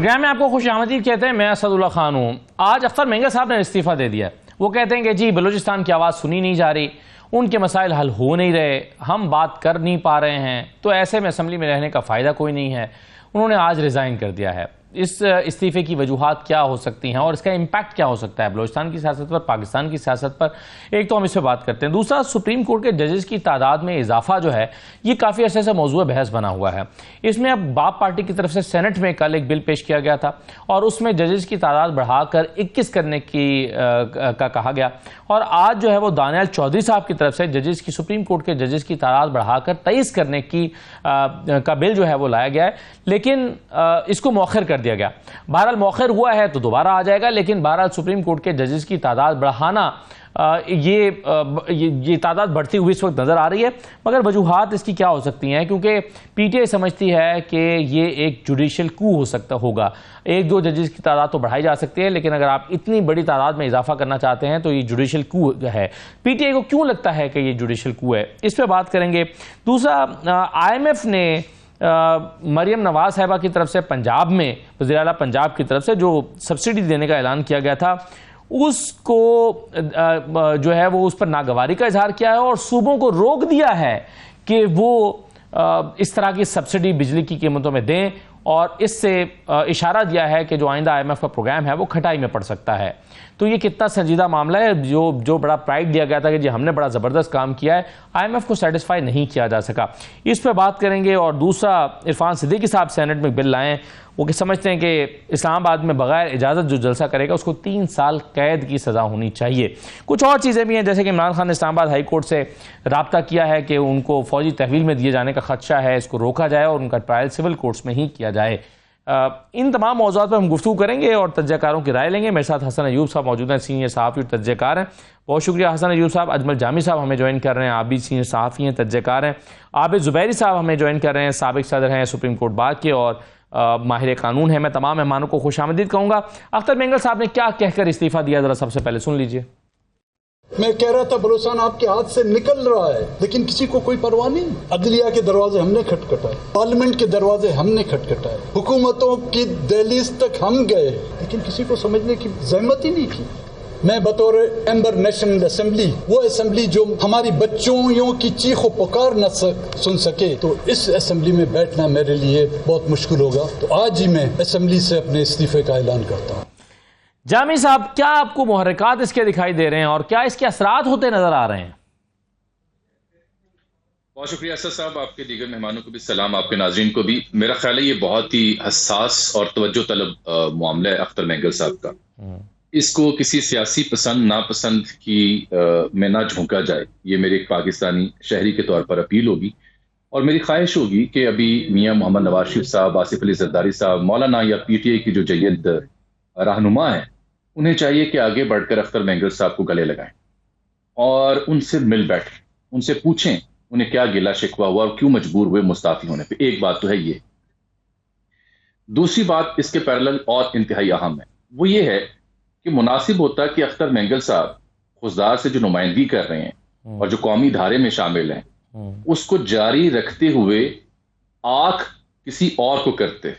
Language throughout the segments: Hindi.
प्रोग्राम में आपको खुशामदीद कहते हैं। मैं असदुल्ला खान हूँ। आज अख्तर मेंगल साहब ने इस्तीफ़ा दे दिया। वो कहते हैं कि जी बलूचिस्तान की आवाज़ सुनी नहीं जा रही, उनके मसाइल हल हो नहीं रहे, हम बात कर नहीं पा रहे हैं, तो ऐसे में असम्बली में रहने का फ़ायदा कोई नहीं है। उन्होंने आज रिज़ाइन कर दिया है। इस इस्तीफ़े की वजूहात क्या हो सकती हैं और इसका इम्पैक्ट क्या हो सकता है बलूचिस्तान की सियासत पर, पाकिस्तान की सियासत पर, एक तो हम इस पर बात करते हैं। दूसरा, सुप्रीम कोर्ट के जजेस की तादाद में इजाफा जो है ये काफ़ी अर्से से मौजूद बहस बना हुआ है। इसमें अब बाप पार्टी की तरफ से सेनेट में कल एक बिल पेश किया गया था और उसमें जजेस की तादाद बढ़ाकर 21 करने की का कहा गया, और आज जो है वो दानियाल चौधरी साहब की तरफ से जजेस की, सुप्रीम कोर्ट के जजेस की तादाद बढ़ाकर 23 करने की का बिल जो है वो लाया गया है, लेकिन इसको मौखर कर दिया गया। बहरहाल मौखर हुआ है तो दोबारा आ जाएगा, लेकिन बहरहाल सुप्रीम कोर्ट के जजेस की तादाद बढ़ाना, ये तादाद बढ़ती हुई इस वक्त नज़र आ रही है। मगर वजूहात इसकी क्या हो सकती हैं, क्योंकि पीटीआई समझती है कि ये एक जुडिशल कू हो सकता होगा। एक दो जजेस की तादाद तो बढ़ाई जा सकती है, लेकिन अगर आप इतनी बड़ी तादाद में इजाफा करना चाहते हैं तो ये जुडिशल कू है। पीटीआई को क्यों लगता है कि ये जुडिशल कू है, इस पर बात करेंगे। दूसरा, IMF ने मरियम नवाज साहिबा की तरफ से पंजाब में, वज़ीर आला पंजाब की तरफ से जो सब्सिडी देने का ऐलान किया गया था, उसको जो है वो उस पर नागवारी का इजहार किया है और सूबों को रोक दिया है कि वो इस तरह की सब्सिडी बिजली की कीमतों में दें, और इससे इशारा दिया है कि जो आइंदा IMF का प्रोग्राम है वो खटाई में पड़ सकता है। तो ये कितना संजीदा मामला है। जो बड़ा प्राइड दिया गया था कि जी हमने बड़ा ज़बरदस्त काम किया है, IMF को सेटिस्फाई नहीं किया जा सका, इस पर बात करेंगे। और दूसरा, इरफान सिद्दीकी साहब सेनेट में बिल लाएँ, वो कि समझते हैं कि इस्लामाबाद में बगैर इजाज़त जो जलसा करेगा उसको 3 साल कैद की सज़ा होनी चाहिए। कुछ और चीज़ें भी हैं, जैसे कि इमरान खान ने इस्लामाबाद हाई कोर्ट से रब्ता किया है कि उनको फ़ौजी तहवील में दिए जाने का खदशा है, इसको रोका जाए और उनका ट्रायल सिविल कोर्ट्स में ही किया जाए। इन तमाम मौज़ूआत पर हम गुफ्तगू करेंगे और तज्ज़ियाकारों की राय लेंगे। मेरे साथ हसन अयूब साहब मौजूद हैं, सीनियर सहाफ़ी और तज्ज़ियाकार हैं। बहुत शुक्रिया हसन अयूब साहब। अजमल जामी साहब हमें ज्वाइन कर रहे हैं, आप भी सीनियर सहाफ़ी हैं, तज्ज़ियाकार हैं। आबिद ज़ुबैरी साहब हमें ज्वाइन कर रहे हैं, साबिक़ सदर हैं सुप्रीम कोर्ट बार के और माहिर कानून है। मैं तमाम मेहमानों को खुशामदीद कहूँगा। अख्तर मेंगल साहब ने क्या कहकर इस्तीफ़ा दिया, ज़रा सबसे पहले सुन लीजिए। मैं कह रहा था बलूचिस्तान आपके हाथ से निकल रहा है, लेकिन किसी को कोई परवाह नहीं। अदलिया के दरवाजे हमने खटखटाए, पार्लियामेंट के दरवाजे हमने खटखटाए, हुकूमतों की दहलीज तक हम गए, लेकिन किसी को समझने की जहमत ही नहीं की। मैं बतौर मेंबर नेशनल असेंबली, वो असेंबली जो हमारी बच्चों की चीखों पुकार न सुन सके, तो इस असेंबली में बैठना मेरे लिए बहुत मुश्किल होगा। तो आज ही मैं असेंबली से अपने इस्तीफे का ऐलान करता हूँ। जामी साहब, क्या आपको मुहर्रिकात इसके दिखाई दे रहे हैं और क्या इसके असरात होते नजर आ रहे हैं? बहुत शुक्रिया असद साहब, आपके दीगर मेहमानों को भी सलाम, आपके नाज़रीन को भी। मेरा ख्याल है ये बहुत ही हसास और तवज्जो तलब मामला है अख्तर मेंगल साहब का। इसको किसी सियासी पसंद नापसंद की में ना झोंका जाए, ये मेरे एक पाकिस्तानी शहरी के तौर पर अपील होगी। और मेरी ख्वाहिश होगी कि अभी मियाँ मोहम्मद नवाज शरीफ साहब, आसिफ अली जरदारी साहब, मौलाना या PTI की जो जय्यद रहनुमा है, उन्हें चाहिए कि आगे बढ़कर अख्तर मेंगल साहब को गले लगाएं और उनसे मिल बैठें, उनसे पूछें उन्हें क्या गिला शिकवा हुआ और क्यों मजबूर हुए मुस्ताफी होने पे। एक बात तो है ये। दूसरी बात इसके पैरेलल और इंतहाई अहम है, वो ये है कि मुनासिब होता कि अख्तर मेंगल साहब खुशदार से जो नुमाइंदगी कर रहे हैं और जो कौमी धारे में शामिल हैं, उसको जारी रखते हुए आंख किसी और को करते,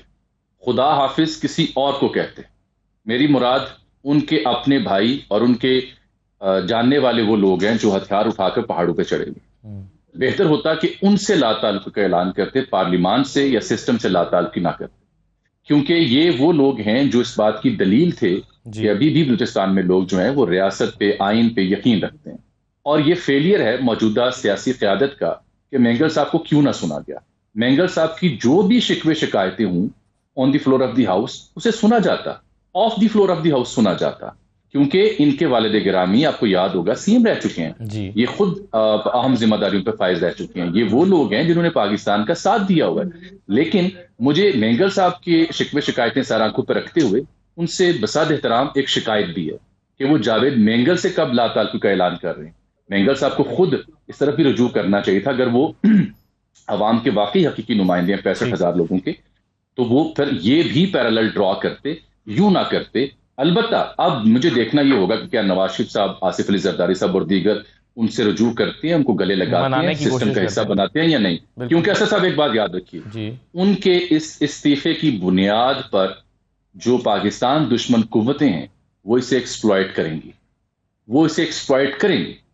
खुदा हाफिज किसी और को कहते। मेरी मुराद उनके अपने भाई और उनके जानने वाले वो लोग हैं जो हथियार उठाकर पहाड़ों पे चढ़े हुए। बेहतर होता कि उनसे लाताल्लुकी का ऐलान करते, पार्लियामान से या सिस्टम से लाताल्लुकी ना करते, क्योंकि ये वो लोग हैं जो इस बात की दलील थे कि अभी भी बलूचिस्तान में लोग जो हैं वो रियासत पे, आइन पे यकीन रखते हैं। और ये फेलियर है मौजूदा सियासी क़यादत का कि मेंगल साहब को क्यों ना सुना गया। मेंगल साहब की जो भी शिकवे शिकायतें हों on the floor of the house, उसे सुना जाता, of the floor of the house सुना जाता, क्योंकि इनके वालिद गिरामी, आपको याद होगा, CM रह चुके हैं, ये खुद अहम जिम्मेदारियों पर फायज रह चुके हैं। ये वो लोग हैं जिन्होंने पाकिस्तान का साथ दिया हुआ है। लेकिन मुझे मेंगल साहब के शिकवे शिकायतें सर आंखों पर रखते हुए उनसे बसाद एहतराम एक शिकायत भी है कि वो जावेद मेंगल से कब लाताल्लुकी का ऐलान कर रहे हैं। मेंगल साहब को खुद इस तरफ भी रुजू करना चाहिए था। अगर वो अवाम के वाकई हकीकी नुमाइंदे हैं 65,000 लोगों के, तो वो फिर ये भी पैरेलल ड्रॉ करते, यूं ना करते। अलबत्ता अब मुझे देखना ये होगा कि क्या नवाज शरीफ साहब, आसिफ अली जरदारी साहब और दीगर उनसे रुजू करते हैं, उनको गले लगाते हैं, सिस्टम का हिस्सा बनाते हैं या नहीं। क्योंकि असद साहब एक बात याद रखिए, उनके इस इस्तीफे की बुनियाद पर जो पाकिस्तान दुश्मन कुव्वतें हैं वो इसे एक्सप्लॉइट करेंगी,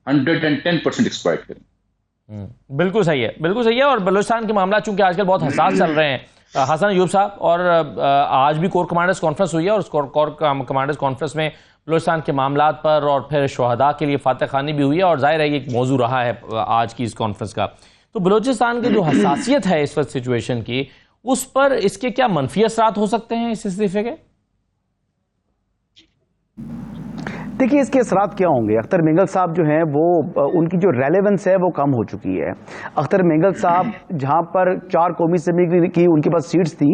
110% एक्सप्लॉइट करेंगे। बिल्कुल सही है, बिल्कुल सही है। और बलूचिस्तान के मामला चूंकि आजकल बहुत हसास चल रहे हैं, हसन अयूब साहब, और आज भी कोर कमांडर्स कॉन्फ्रेंस हुई है और उस कोर कमांडर्स कॉन्फ्रेंस में बलूचिस्तान के मामला पर और फिर शहदा के लिए फातह खानी भी हुई है, और जाहिर है ये एक मौजू रहा है आज की इस कॉन्फ्रेंस का। तो बलूचिस्तान की जो हसासियत है इस वक्त सिचुएशन की, उस पर इसके क्या मनफी असरात हो सकते हैं इस इस्तीफे के? देखिए, इसके असरात क्या होंगे। अख्तर मेंगल साहब जो हैं वो उनकी जो रेलेवेंस है वो कम हो चुकी है। अख्तर मेंगल साहब जहां पर 4 कौमी असेंबली की उनके पास सीट्स थी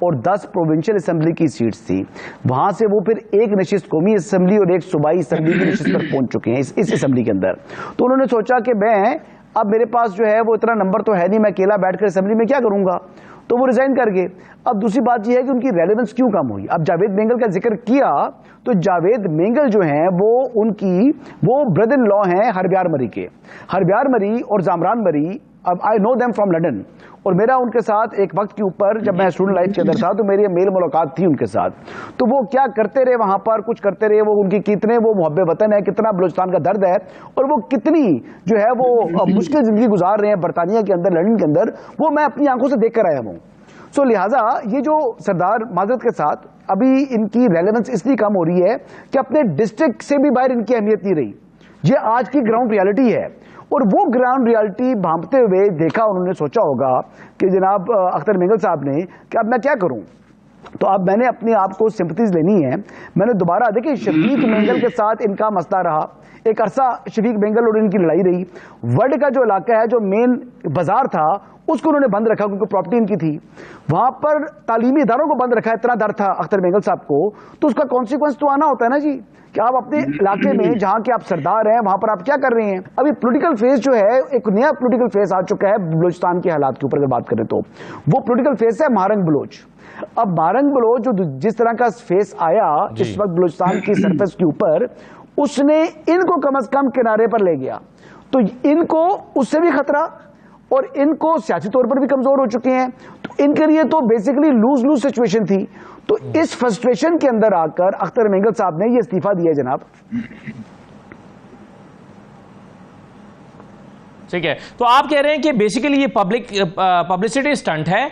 और 10 प्रोविंशियल असेंबली की सीट्स थी, वहां से वो फिर एक नशिस्त कौमी असेंबली और एक सूबाई असेंबली की नशिस्त पर पहुंच चुके हैं इस असेंबली के अंदर। तो उन्होंने सोचा कि मैं अब मेरे पास जो है वो इतना नंबर तो है नहीं, मैं अकेला बैठकर असेंबली में क्या करूंगा, तो वो रिजाइन कर गए। अब दूसरी बात यह है कि उनकी रेलेवेंस क्यों कम हुई। अब जावेद मेंगल का जिक्र किया तो जावेद मेंगल जो हैं वो ब्रदर इन लॉ हैं हरब्यार मरी के। हरब्यार मरी और जामरान मरी, अब I know them from London, और मेरा उनके साथ एक वक्त के ऊपर जब मैं स्टूडेंट लाइफ के अंदर था तो मेरी मेल मुलाकात थी उनके साथ। तो वो क्या करते रहे वहां पर, कुछ करते रहे, वो उनकी कितने वो मुहब्बे वतन है, कितना बलूचिस्तान का दर्द है, और वो कितनी जो है वो मुश्किल जिंदगी गुजार रहे हैं बरतानिया के अंदर, लंदन के अंदर, वो मैं अपनी आंखों से देख कर आया हूं। सो लिहाजा ये जो सरदार माजरत के साथ अभी इनकी रेलेवेंस इसलिए कम हो रही है कि अपने डिस्ट्रिक्ट से भी बाहर इनकी अहमियत नहीं रही। ये आज की ग्राउंड रियलिटी है, और वो ग्राउंड रियलिटी भांपते हुए देखा उन्होंने, सोचा होगा कि जनाब अख्तर मेंगल साहब ने कि अब मैं क्या करूं। तो अब मैंने अपने आप को सिंपथीज लेनी है। मैंने दोबारा, देखिए शफीक मेंगल के साथ इनका मसला रहा, एक अरसा शफीक मेंगल और इनकी लड़ाई रही। वर्ल्ड का जो इलाका है, जो मेन बाजार था, उसको उन्होंने बंद रखा क्योंकि प्रॉपर्टी इनकी थी। वहां पर तालीमी इदारों को बंद रखा, इतना डर था अख्तर मेंगल साहब को, तो उसका कॉन्सिक्वेंस तो आना होता है ना जी, कि आप अपने इलाके में जहां के आप सरदार हैं वहां पर आप क्या कर रहे हैं। अभी पॉलिटिकल फेज जो है, एक नया पॉलिटिकल फेज आ चुका है बलूचिस्तान के हालात के ऊपर अगर बात करें तो वो पॉलिटिकल फेज है महारंग बलोच। अब महारंग बलोच जो जिस तरह का फेस आया इस वक्त बलूचिस्तान की सरफेस के ऊपर, उसने इनको कम से कम किनारे पर ले गया। तो इनको उससे भी खतरा, और इनको सियासी तौर पर भी कमजोर हो चुके हैं। तो इनके लिए तो बेसिकली लूज लूज सिचुएशन थी। तो इस फ्रस्ट्रेशन के अंदर आकर अख्तर मेंगल साहब ने यह इस्तीफा दिया जनाब। ठीक है, तो आप कह रहे हैं कि बेसिकली ये पब्लिसिटी स्टंट है,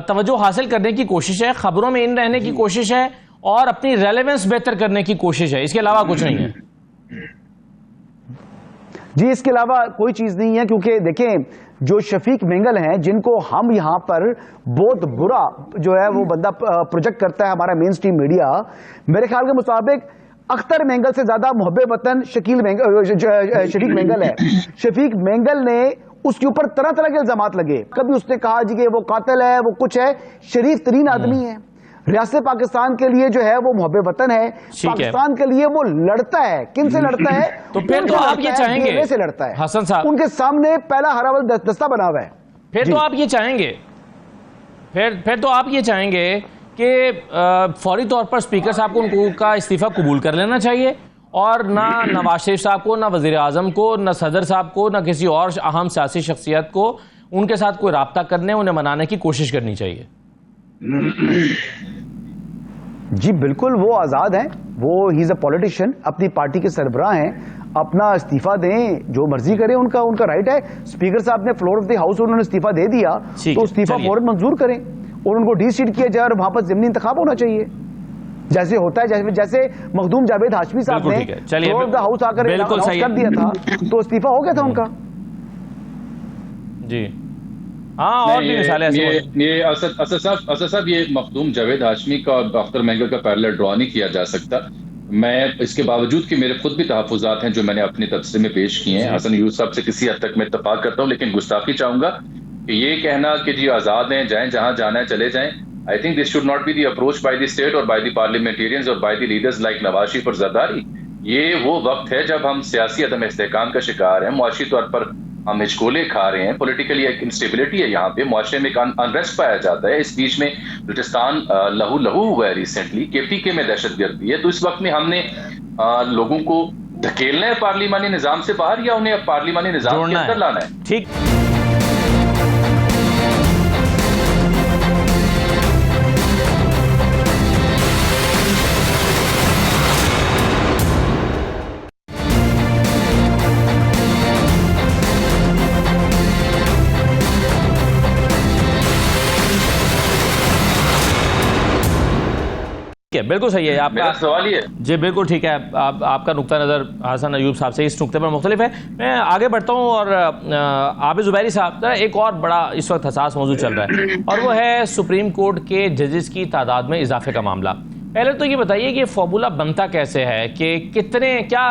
तवज्जो हासिल करने की कोशिश है, खबरों में इन रहने की कोशिश है, और अपनी रेलेवेंस बेहतर करने की कोशिश है, इसके अलावा कुछ नहीं है जी। इसके अलावा कोई चीज नहीं है, क्योंकि देखें जो शफीक मेंगल हैं, जिनको हम यहां पर बहुत बुरा जो है वो बंदा प्रोजेक्ट करता है हमारा मेन स्ट्रीम मीडिया, मेरे ख्याल के मुताबिक अख्तर मेंगल से ज्यादा मुहब्बे वतन शफीक मेंगल है। शफीक मेंगल ने उसके ऊपर तरह तरह के इल्जामात लगे। कभी उसने कहा जी कि वो कातिल है, वो कुछ है, शरीफ तरीन आदमी है, रियासत पाकिस्तान के लिए जो है वो मुहब्बे वतन है, पाकिस्तान के लिए वो लड़ता है। किन से लड़ता है? तो फिर तो आप ये चाहेंगे से लड़ता है हसन साहब, उनके सामने पहला हरावल दस्ता बना हुआ है। फिर तो आप ये चाहेंगे फिर तो आप ये चाहेंगे कि फौरी तौर पर स्पीकर साहब को उनका इस्तीफा कबूल कर लेना चाहिए, और ना नवाज शरीफ साहब को, ना वजीर आजम को, ना सदर साहब को, ना किसी और अहम सियासी शख्सियत को उनके साथ कोई राब्ता करने, उन्हें मनाने की कोशिश करनी चाहिए। जी बिल्कुल, वो आज़ाद हैं, वो ही इज़ अ पॉलिटिशियन, अपनी पार्टी के सरबराह हैं, अपना इस्तीफा दें, जो मर्जी करें, उनका राइट है। स्पीकर साहब ने फ्लोर ऑफ द हाउस उन्होंने इस्तीफा दे दिया, तो इस्तीफा फौरन मंजूर करें और उनको डी सीट किया जाए, और वहां पर ज़मीनी इंतखाब होना चाहिए जैसे होता है, जैसे मखदूम जावेद हाशमी साहब ने फ्लोर ऑफ द हाउस आकर कर दिया था, तो इस्तीफा हो गया था उनका। जी हाँ, और भी मिसालें ये असद साहब, ये मखदूम जावेद हाशमी का और अख्तर मेंगल का पैरेलल ड्रॉ नहीं किया जा सकता। मैं इसके बावजूद कि मेरे खुद भी तहफ़्फ़ुज़ात हैं जो मैंने अपने तबसरे में पेश किए हैं, हसन यूसुफ साहब से किसी हद तक मैं इत्तफाक करता हूँ, लेकिन गुस्ताखी चाहूंगा कि ये कहना कि जी आज़ाद हैं, जाएं जहां जाना है चले जाएं, I think this should not be the approach by the state और बाय द पार्लियामेंटेरियंस और by the leaders like Nawaz Sharif और जरदारी। ये वो वक्त है जब हम सियासी अदम इस्तेहकाम का शिकार हैं, मुआशी तौर पर हम हिचकोले खा रहे हैं, पॉलिटिकली एक इंस्टेबिलिटी है, यहाँ पे मुआशरे में एक अनरेस्ट पाया जाता है। इस बीच में बलूचिस्तान लहू हुआ है रिसेंटली, KPK में दहशतगर्दी है, तो इस वक्त में हमने लोगों को धकेलना है पार्लिमानी निजाम से बाहर, या उन्हें पार्लिमानी निजाम के अंदर लाना है। ठीक। ठीक है, बिल्कुल सही है आपका मेरा सवाल ये जी, बिल्कुल ठीक है। आपका नुक्ता नज़र हसन अयूब साहब से इस नुक्ते पर मुख्तलिफ है। मैं आगे बढ़ता हूँ और आबिद ज़ुबैरी साहब, एक और बड़ा इस वक्त हसास मौजू चल रहा है और वो है सुप्रीम कोर्ट के जजेस की तादाद में इजाफे का मामला। पहले तो ये बताइए कि फॉर्मूला बनता कैसे है कि कितने क्या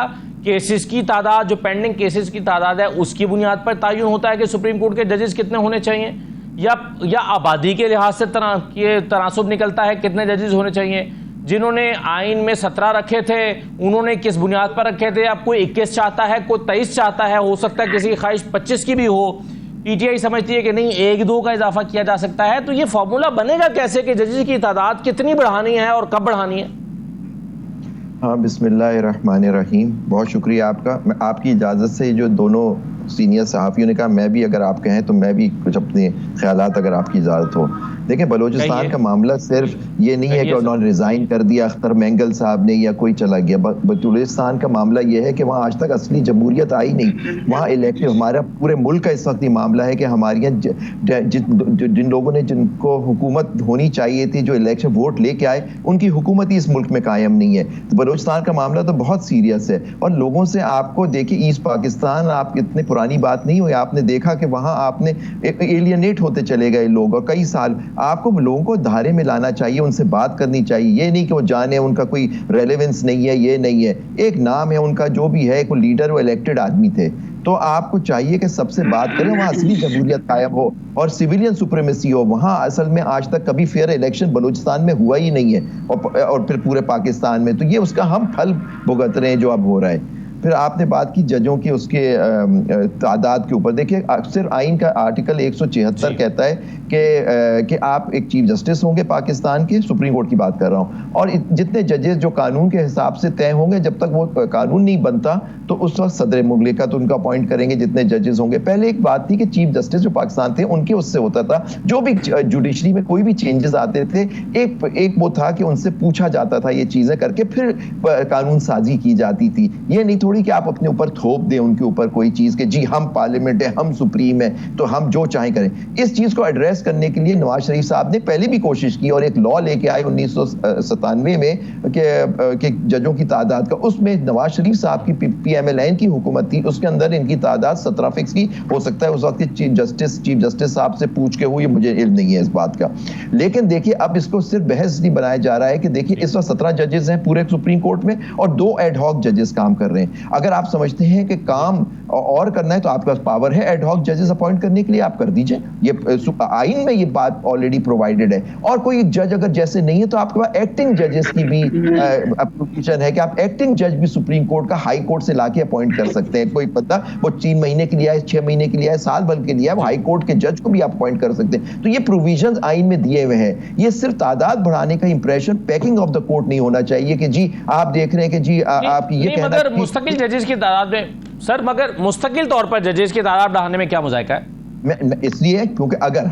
केसेस की तादाद, जो पेंडिंग केसेस की तादाद है उसकी बुनियाद पर तयन होता है कि सुप्रीम कोर्ट के जजेस कितने होने चाहिए, या आबादी के लिहाज से तनासुब निकलता है कितने जजेस होने चाहिए? जिन्होंने आइन में 17 रखे थे उन्होंने किस बुनियाद पर रखे थे? अब कोई 21 चाहता है, कोई 23 चाहता है, हो सकता है किसी की ख्वाहिश 25 की भी हो। पीटीआई समझती है कि नहीं 1-2 का इजाफा किया जा सकता है। तो ये फॉर्मूला बनेगा कैसे कि जजेस की तादाद कितनी बढ़ानी है और कब बढ़ानी है? हाँ, बिस्मिल्लाहिर्रहमानिर्रहीम। बहुत शुक्रिया आपका। मैं आपकी इजाज़त से जो दोनों सीनियर सहाफ़ियों ने कहा, मैं भी अगर आप कहें तो मैं भी कुछ अपने ख्यालात, अगर आपकी इजाज़त हो। देखिए, बलूचिस्तान का मामला सिर्फ ये नहीं है कि उन्होंने रिज़ाइन कर दिया अख्तर मेंगल साहब ने या कोई चला गया। बलूचिस्तान का मामला ये है कि वहाँ आज तक असली जमहूरियत आई नहीं। वहाँ इलेक्टिव, हमारा पूरे मुल्क का इस वक्त ये मामला है कि हमारे यहाँ जिन लोगों ने, जिनको हुकूमत होनी चाहिए थी, जो इलेक्शन वोट लेके आए, उनकी हुकूमत ही इस मुल्क में कायम नहीं है। तो बलूचिस्तान का मामला तो बहुत सीरियस है। और लोगों से आपको देखिए, ईस्ट पाकिस्तान आप इतनी पुरानी बात नहीं हुई, आपने देखा कि वहाँ आपने एलियनेट होते चले गए लोग, और कई साल आपको लोगों को धारे में लाना चाहिए, उनसे बात करनी चाहिए। ये नहीं कि वो जाने उनका कोई रेलेवेंस नहीं है, ये नहीं है, एक नाम है उनका, जो भी है, कोई लीडर, वो इलेक्टेड आदमी थे। तो आपको चाहिए कि सबसे बात करें, वहाँ असली जमहूरियत कायम हो और सिविलियन सुप्रीमेसी हो। वहाँ असल में आज तक कभी फेयर इलेक्शन बलूचिस्तान में हुआ ही नहीं है, और फिर पूरे पाकिस्तान में। तो ये उसका हम फल भुगत रहे हैं जो अब हो रहा है। फिर आपने बात की जजों की, उसके तादाद के ऊपर। देखिए, अक्सर आइन का आर्टिकल 176 कहता है कि आप एक चीफ जस्टिस होंगे पाकिस्तान के, सुप्रीम कोर्ट की बात कर रहा हूँ, और जितने जजेस जो कानून के हिसाब से तय होंगे, जब तक वो कानून नहीं बनता तो उस वक्त सदर मुमलिकत उनका अपॉइंट करेंगे जितने जजेस होंगे। पहले एक बात थी कि चीफ जस्टिस जो पाकिस्तान थे उनके उससे होता था, जो भी जुडिशरी में कोई भी चेंजेस आते थे, एक वो था कि उनसे पूछा जाता था ये चीजें करके, फिर कानून साजी की जाती थी। ये नहीं थोड़ी कि आप अपने ऊपर थोप दें उनके ऊपर कोई चीज के जी हम पार्लियामेंट है, हम सुप्रीम है, तो हम जो चाहें करें। इस चीज को एड्रेस करने के लिए नवाज शरीफ साहब ने पहले भी कोशिश की और एक लॉ लेके आए 1997 में कि जजों की तादाद का, उसमें नवाज शरीफ साहब की PMLN की हुकूमत थी, उसके अंदर इनकी तादाद 17 फिक्स की। हो सकता है उस वक्त चीफ जस्टिस साहब से पूछ के हुई, मुझे इल्म नहीं है इस बात का। लेकिन देखिए, अब इसको सिर्फ बहस नहीं बनाया जा रहा है कि देखिए इस वक्त 17 जजेस हैं पूरे सुप्रीम कोर्ट में और 2 एडहॉक जजेस काम कर रहे हैं। अगर आप समझते हैं कि काम और करना है तो आपके पास पावर है एडहॉक जजेस अपॉइंट करने के लिए, आप कर दीजिए। ये आइन में ये बात ऑलरेडी प्रोवाइडेड है। और कोई जज अगर जैसे नहीं है तो आपके पास एक्टिंग जजेस की भी प्रोविजन है कि आप एक्टिंग जज भी सुप्रीम कोर्ट का हाई कोर्ट से लाके अपॉइंट कर सकते हैं। कोई पता वो 3 महीने के लिए आए, 6 महीने के लिए आए, साल भर के लिए आए, वो हाई कोर्ट के जज को भी आप अपॉइंट कर सकते हैं। तो ये प्रोविजन आइन में दिए हुए हैं। ये सिर्फ तादाद बढ़ाने का impression, packing of the court नहीं होना चाहिए कि जी आप देख रहे हैं कि जी आप ये कहना, मगर मुस्तकिल जजेस की तादाद में सर, मगर मुस्तकिल तौर पर जजेस की तादाद बढ़ाने में क्या मुज़ायका है? इसलिए क्योंकि अगर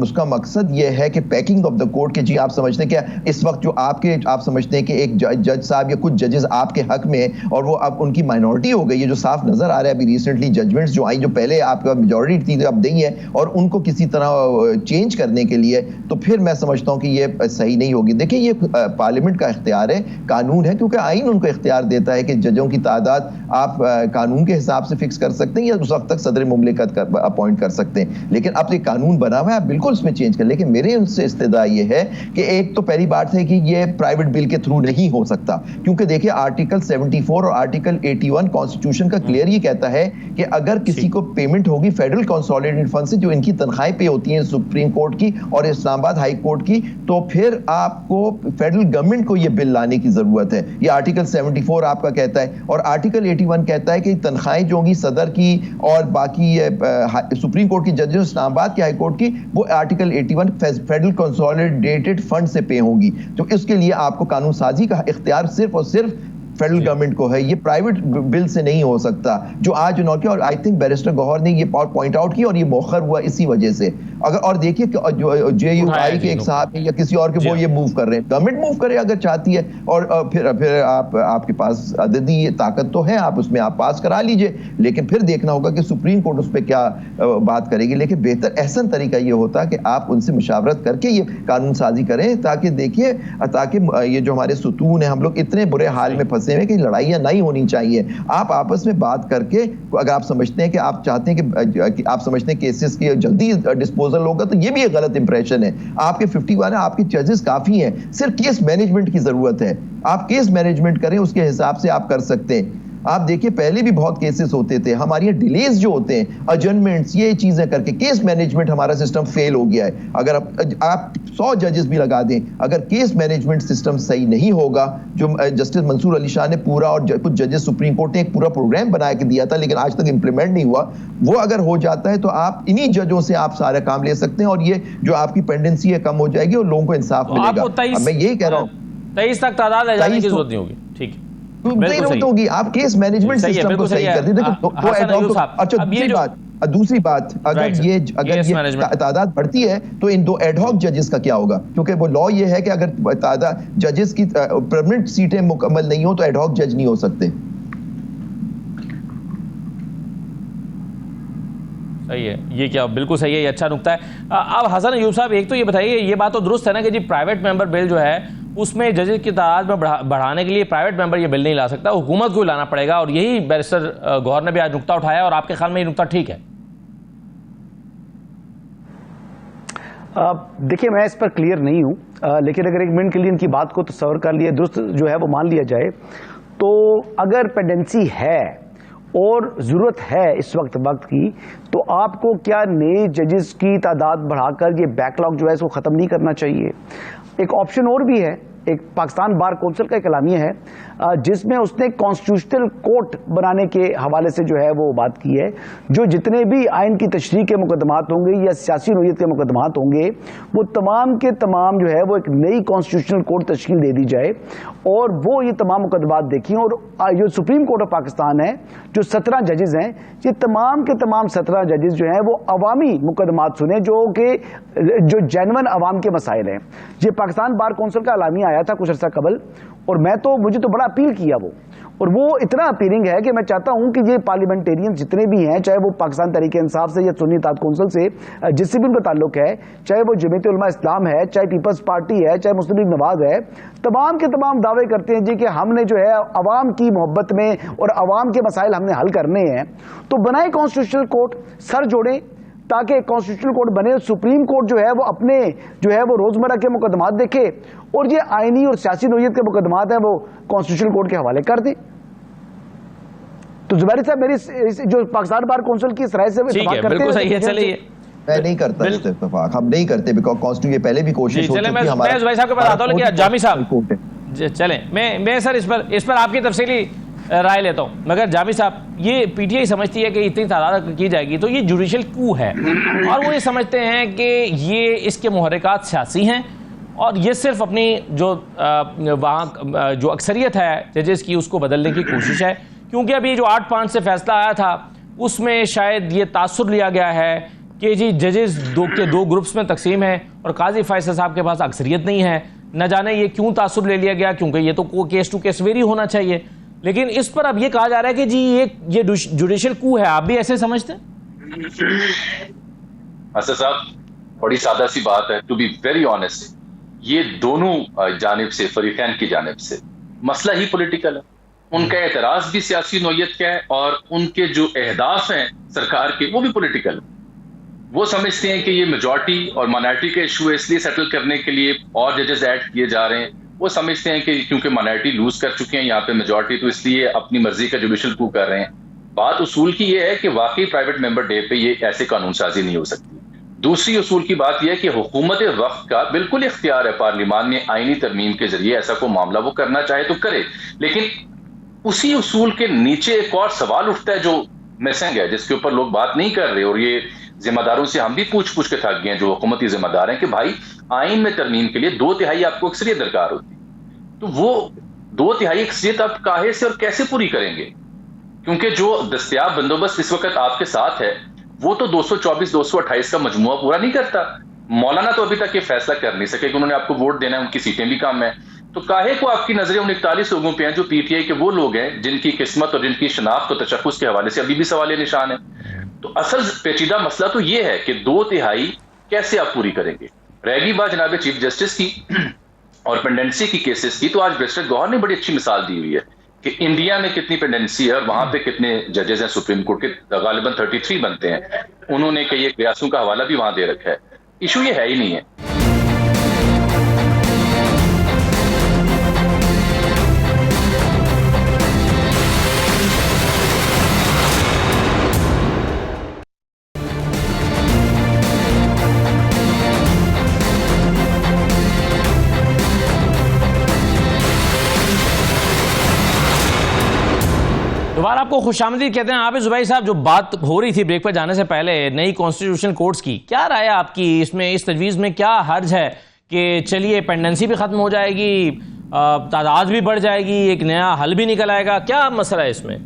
उसका मकसद ये है कि पैकिंग ऑफ द कोर्ट के जी आप समझते हैं कि इस वक्त जो आप समझते हैं कि एक जज साहब या कुछ जजेस आपके हक में और वो अब उनकी माइनॉरिटी हो गई है, जो साफ नजर आ रहा है अभी रिसेंटली जजमेंट्स जो आई, जो पहले आपका मेजॉरिटी थी अब नहीं है, और उनको किसी तरह चेंज करने के लिए, तो फिर मैं समझता हूं कि ये सही नहीं होगी। देखिए, ये पार्लियामेंट का इख्तियार है, कानून है, क्योंकि आइन उनको इख्तियार देता है कि जजों की तादाद आप कानून के हिसाब से फिक्स कर सकते हैं या उस वक्त तक सदर मुमलिकत अपॉइंट कर सकते हैं। लेकिन अब ये कानून बना हुआ है, आप बिल्कुल उसमें चेंज कर। लेकिन मेरे उनसे इस्तदा ये है कि एक तो पहली बात है कि ये प्राइवेट बिल के थ्रू नहीं हो सकता, क्योंकि देखिए आर्टिकल 74 और आर्टिकल 81 कॉन्स्टिट्यूशन का क्लियर ये कहता है कि अगर किसी को पेमेंट होगी फेडरल कंसोलिडेटेड फंड से, जो इनकी तनख्वाहें पे होती हैं सुप्रीम कोर्ट की और इस्लामाबाद हाई कोर्ट की, तो फिर आपको फेडरल गवर्नमेंट को ये बिल लाने की जरूरत है। ये आर्टिकल 74 आपका कहता है। और आर्टिकल 81 कहता है कि तनख्वाहें जो होंगी सदर की और बाकी सुप्रीम कोर्ट की जजेस, इस्लामाबाद के हाई कोर्ट की, वो आर्टिकल 81 फेडरल कंसोलिडेटेड फंड से पे होगी। तो इसके लिए आपको कानून साजी का इख्तियार सिर्फ और सिर्फ फेडरल गवर्नमेंट को है, ये प्राइवेट बिल से नहीं हो सकता जो आज उन्होंने किया। और आई थिंक बैरिस्टर गौहर ने ये पॉइंट आउट किया और ये मौखर हुआ इसी वजह से। अगर और देखिए जो JUI के एक साहब या किसी और के वो ये मूव कर रहे हैं, गवर्नमेंट मूव करे अगर चाहती है, और फिर आपके पास अददी ताकत तो है, आप उसमें आप पास करा लीजिए, लेकिन फिर देखना होगा कि सुप्रीम कोर्ट उस पर क्या बात करेगी। लेकिन बेहतर एहसन तरीका ये होता है कि आप उनसे मुशावरत करके ये कानून साजी करें, ताकि देखिए ताकि ये जो हमारे सुतून है, हम लोग इतने बुरे हाल में फंसे हुए कि लड़ाइयां नहीं होनी चाहिए। आप आपस में बात करके, अगर आप समझते हैं कि आप चाहते हैं कि आप समझते हैं केसेस की जल्दी डिस्पोजल होगा, तो ये भी एक गलत इंप्रेशन है। आपके 51 है, आपके जजेस काफी हैं, सिर्फ केस मैनेजमेंट की जरूरत है। आप केस मैनेजमेंट करें, उसके हिसाब से आप कर सकते हैं। आप देखिए पहले भी बहुत केसेस होते थे, हमारी डिलेज जो होते हैं, अजर्नमेंट्स, ये चीजें करके केस मैनेजमेंट हमारा सिस्टम फेल हो गया है। अगर आप 100 जजेस भी लगा दें, अगर केस मैनेजमेंट सिस्टम सही नहीं होगा, जो जस्टिस मंसूर अली शाह ने पूरा और कुछ जजेस सुप्रीम कोर्ट ने एक पूरा प्रोग्राम बना के दिया था लेकिन आज तक इंप्लीमेंट नहीं हुआ, वो अगर हो जाता है तो आप इन्हीं जजों से आप सारा काम ले सकते हैं और ये जो आपकी पेंडेंसी है कम हो जाएगी और लोगों को इंसाफ मिलेगा। मैं यही कह रहा हूँ 23 तक तादाद ले जाने की जरूरत नहीं होगी। ठीक है, जरूरत होगी, आप केस मैनेजमेंट सिस्टम को सही कर दीजिए। अच्छा दूसरी बात, अगर ये तादाद बढ़ती है तो इन 2 एडहॉक जजेस का क्या होगा? क्योंकि वो लॉ ये है कि अगर तादाद जजेस की परमानेंट सीटें मुकम्मल नहीं हो तो एडहॉक जज नहीं हो सकते। सही है, ये क्या बिल्कुल सही है, ये अच्छा नुकता है। अब हसन अयूब साहब, एक तो ये बताइए, ये बात तो दुरुस्त है ना कि जी प्राइवेट मेंबर बिल जो है उसमें जजेस की तादाद में बढ़ाने के लिए प्राइवेट मेंबर ये बिल नहीं ला सकता, हुकूमत को लाना पड़ेगा, और यही बैरिस्टर गौहर ने भी आज नुकता उठाया, और आपके ख्याल में ये नुकता ठीक है? देखिए मैं इस पर क्लियर नहीं हूं, लेकिन अगर एक मिनट के लिए इनकी बात को तस्वर कर लिया, दुरुस्त जो है वो मान लिया जाए, तो अगर पेंडेंसी है और ज़रूरत है इस वक्त की, तो आपको क्या नए जजेस की तादाद बढ़ाकर ये बैकलॉग जो है इसको ख़त्म नहीं करना चाहिए? एक ऑप्शन और भी है, एक पाकिस्तान बार कौंसिल का एक एलामिया है जिसमें उसने कॉन्स्टिट्यूशनल कोर्ट बनाने के हवाले से जो है वो बात की है, जो जितने भी आइन की तशरीह के मुकदमात होंगे या सियासी नोयत के मुकदमात होंगे वो तमाम के तमाम जो है वो एक नई कॉन्स्टिट्यूशनल कोर्ट तश्कील दे दी जाए और वो ये तमाम मुकदमात देखें। और जो सुप्रीम कोर्ट ऑफ पाकिस्तान है, जो 17 जजेस हैं, ये तमाम के तमाम 17 जजेस जो हैं वो अवामी मुकदमात सुने, जो जेन्युइन अवाम के मसाइल हैं। ये पाकिस्तान बार कौंसिल का एलामिया आया था कुछ अर्सा कबल, और मुझे तो बड़ा अपील किया वो, और वो इतना अपीलिंग है कि मैं चाहता हूं कि ये पार्लियामेंटेरियन जितने भी हैं, चाहे वो पाकिस्तान तहरीक इंसाफ से या सुन्नी इत्तेहाद कौंसिल से जिससे भी उनका ताल्लुक है, चाहे वो जमीयत उलमा इस्लाम है, चाहे पीपल्स पार्टी है, चाहे मुस्लिम लीग नवाज है, तमाम के तमाम दावे करते हैं जी कि हमने जो है अवाम की मोहब्बत में और अवाम के मसाइल हमने हल करने हैं, तो बनाए कॉन्स्टिट्यूशनल कोर्ट, सर जोड़ें ताकि कॉन्स्टिट्यूशनल कोर्ट बने। सुप्रीम कोर्ट जो है वो अपने जो है वो रोजमर्रा के मुकदमात देखे और ये आईनी और सियासी नोयत के मुकदमात हैं वो कॉन्स्टिट्यूशनल कोर्ट के हवाले कर दे। तो जुबैर साहब, मेरी जो पाकिस्तान बार कौंसिल की इस राय से बिल्कुल सही है। चलिए, मैं नहीं करता इत्तेफाक, हम नहीं करते, बिकॉज़ कॉन्स्टिट्यूशन पहले भी कोशिश हो चुकी है हमारा। मैं जुबैर साहब को बताता हूं, लेकिन जामी साहब चलें, मैं सर इस पर आपकी तफसीली राय लेता हूं, मगर जामी साहब, ये पीटीआई समझती है कि इतनी तादाद की जाएगी तो ये जुडिशल कू है, और वो ये समझते हैं कि ये इसके मुहर्रिकात सियासी हैं और ये सिर्फ अपनी जो वहाँ जो अक्सरियत है जजेस की उसको बदलने की कोशिश है, क्योंकि अभी जो 8-5 से फैसला आया था उसमें शायद ये तासुर लिया गया है कि जी जजेस दो ग्रुप्स में तकसीम है और काजी फैसल साहब के पास अक्सरियत नहीं है। न जाने ये क्यों तासुर ले लिया गया, क्योंकि ये तो केस टू केस वेरी होना चाहिए, लेकिन इस पर अब ये कहा जा रहा है कि जी ये जुडिशल कू है। आप भी ऐसे समझते हैं? असद साहब, बड़ी सादा सी बात है, टू बी वेरी ऑनेस्ट, ये दोनों जानिब से, फरीकैन की जानिब से मसला ही पॉलिटिकल है। उनका एतराज भी सियासी नोयत का है और उनके जो अहदाफ हैं सरकार के वो भी पॉलिटिकल है। वो समझते हैं कि ये मेजॉरिटी और माइनॉरिटी का इशू है, इसलिए सेटल करने के लिए और जजेस ऐड किए जा रहे हैं। वो समझते हैं कि क्योंकि माइनॉरिटी लूज कर चुके हैं यहाँ पे मेजॉरिटी, तो इसलिए अपनी मर्जी का जुडिशल कू कर रहे हैं। बात उसूल की ये है कि वाकई प्राइवेट मेंबर डे पे ये ऐसे कानून साजी नहीं हो सकती। दूसरी उसूल की बात यह है कि हुकूमत वक्त का बिल्कुल इख्तियार है पार्लियामान में आईनी तरमीम के जरिए ऐसा कोई मामला वो करना चाहे तो करे, लेकिन उसी उसूल के नीचे एक और सवाल उठता है जो मिसिंग है, जिसके ऊपर लोग बात नहीं कर रहे, और ये जिम्मेदारों से हम भी पूछ के थक गए हैं जो हुकूमती जिम्मेदार हैं कि भाई आइन में तरमीम के लिए 2/3 आपको अक्सरियत दरकार होती है। तो वो 2/3 अक्सरियत आप काहे से और कैसे पूरी करेंगे? क्योंकि जो दस्तयाब बंदोबस्त इस वक्त आपके साथ है वो तो 224 228 का मजमुआ पूरा नहीं करता। मौलाना तो अभी तक ये फैसला कर नहीं सके कि उन्होंने आपको वोट देना है, उनकी सीटें भी कम है। तो काहे को आपकी नजरें उन 41 लोगों पे हैं जो पीटीआई के वो लोग हैं जिनकी किस्मत और जिनकी शनाख्त और तशख्खुस के हवाले से अभी भी सवाल निशान है। तो असल पेचीदा मसला तो ये है कि 2/3 कैसे आप पूरी करेंगे। रहेगी बात जनाब चीफ जस्टिस की और पेंडेंसी की केसेस की, तो आज बैरिस्टर गौहर ने बड़ी अच्छी मिसाल दी हुई है कि इंडिया में कितनी पेंडेंसी है और वहां पे कितने जजेस हैं सुप्रीम कोर्ट के, गालिबन 33 बनते हैं। उन्होंने कई एक रियासतों का हवाला भी वहां दे रखा है। इशू ये है ही नहीं है। दोबारा आपको खुशामदीद कहते हैं। आबिद जुबैर साहब, जो बात हो रही थी ब्रेक पर जाने से पहले नई कॉन्स्टिट्यूशन कोर्ट्स की, क्या राय है आपकी इसमें? इस तजवीज़ में क्या हर्ज है कि चलिए पेंडेंसी भी खत्म हो जाएगी, तादाद भी बढ़ जाएगी, एक नया हल भी निकल आएगा, क्या मसला है इसमें?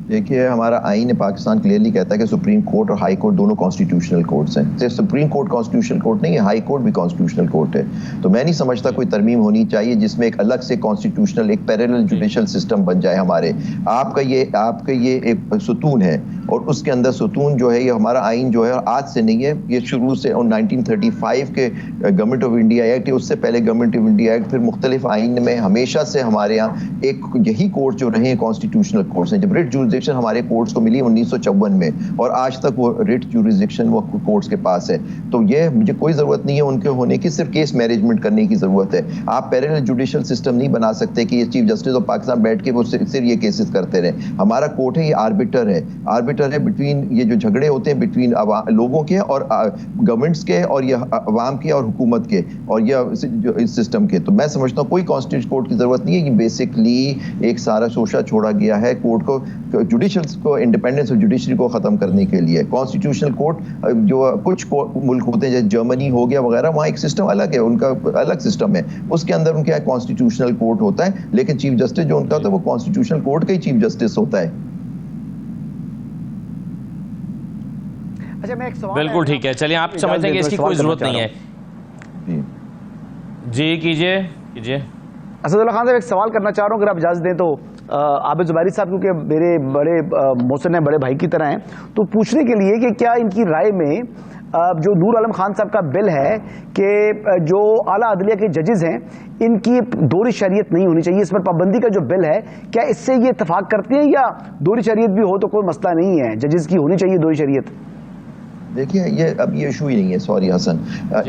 देखिए, हमारा आईन पाकिस्तान क्लियरली कहता है कि सुप्रीम कोर्ट और हाई कोर्ट दोनों कॉन्स्टिट्यूशनल कोर्ट्स हैं। सिर्फ सुप्रीम कोर्ट कॉन्स्टिट्यूशनल कोर्ट नहीं है, हाई कोर्ट भी कॉन्स्टिट्यूशनल कोर्ट है। तो मैं नहीं समझता कोई तरमीम होनी चाहिए जिसमें एक अलग से कॉन्स्टिट्यूशनल एक पैरेलल जुडिशल सिस्टम बन जाए हमारे। आपका ये एक सुतून है और उसके अंदर सुतून जो है, ये हमारा आइन जो है आज से नहीं है, ये शुरू से 1935 के गवर्नमेंट ऑफ इंडिया एक्ट, उससे पहले गवर्नमेंट ऑफ इंडिया एक्ट, फिर मुख्तलिफ आइन में हमेशा से हमारे यहाँ एक यही कोर्ट जो रहे कॉन्स्टिट्यूशनल कोर्ट्स हैं। जब रिट जुरिसडिक्शन हमारे कोर्ट्स को मिली 1954 में और आज तक वो रिट जुरिसडिक्शन वो कोर्ट्स के पास है। तो ये मुझे कोई जरूरत नहीं है उनके होने की, सिर्फ केस मैनेजमेंट करने की जरूरत है। आप पैरेलल जुडिशल सिस्टम नहीं बना सकते कि ये चीफ जस्टिस ऑफ पाकिस्तान बैठ के वो सिर्फ ये केसेस करते रहे। हमारा कोर्ट है, ये आर्बिटर है बिटवीन, ये जो झगड़े होते हैं बिटवीन लोगों के और गवर्नमेंट्स के और ये अवाम के और हुकूमत के और ये इस सिस्टम के। तो मैं समझता हूँ कोई कॉन्स्टिट्यूशन कोर्ट की जरूरत नहीं है। ये बेसिकली एक सारा शोशा छोड़ा गया है कोर्ट को, जुडिशल को, इंडिपेंडेंस ऑफ जुडिशरी को खत्म करने के लिए। कॉन्स्टिट्यूशनल कोर्ट जो कुछ मुल्क होते हैं जैसे जर्मनी हो गया वगैरह, वहाँ एक सिस्टम अलग है, उनका अलग सिस्टम है, उसके अंदर उनका कॉन्स्टिट्यूशनल कोर्ट होता है, लेकिन चीफ जस्टिस जो उनका होता है वो कॉन्स्टिट्यूशनल कोर्ट का ही चीफ जस्टिस होता है। अच्छा, मैं एक सवाल, बिल्कुल ठीक है, चलिए आप समझते हैं कि इसकी कोई जरूरत नहीं है। जी कीजिए। असदुल्लाह खान साहब, एक सवाल करना चाह रहा हूँ, अगर आप इजाज़त दें तो। आबिद जुबैरी साहब क्योंकि मेरे बड़े मोहसिन हैं, बड़े भाई की तरह हैं, तो पूछने के लिए कि क्या इनकी राय में जो नूर आलम खान साहब का बिल है कि जो आला अदलिया के जजेस हैं इनकी दोहरी शरीयत नहीं होनी चाहिए, इस पर पाबंदी का जो बिल है, क्या इससे ये इत्तेफाक करते हैं या दोहरी शरीयत भी हो तो कोई मसला नहीं है, जजेस की होनी चाहिए दोहरी शरीयत? देखिए, ये अभी इशू ही नहीं है, सॉरी हसन,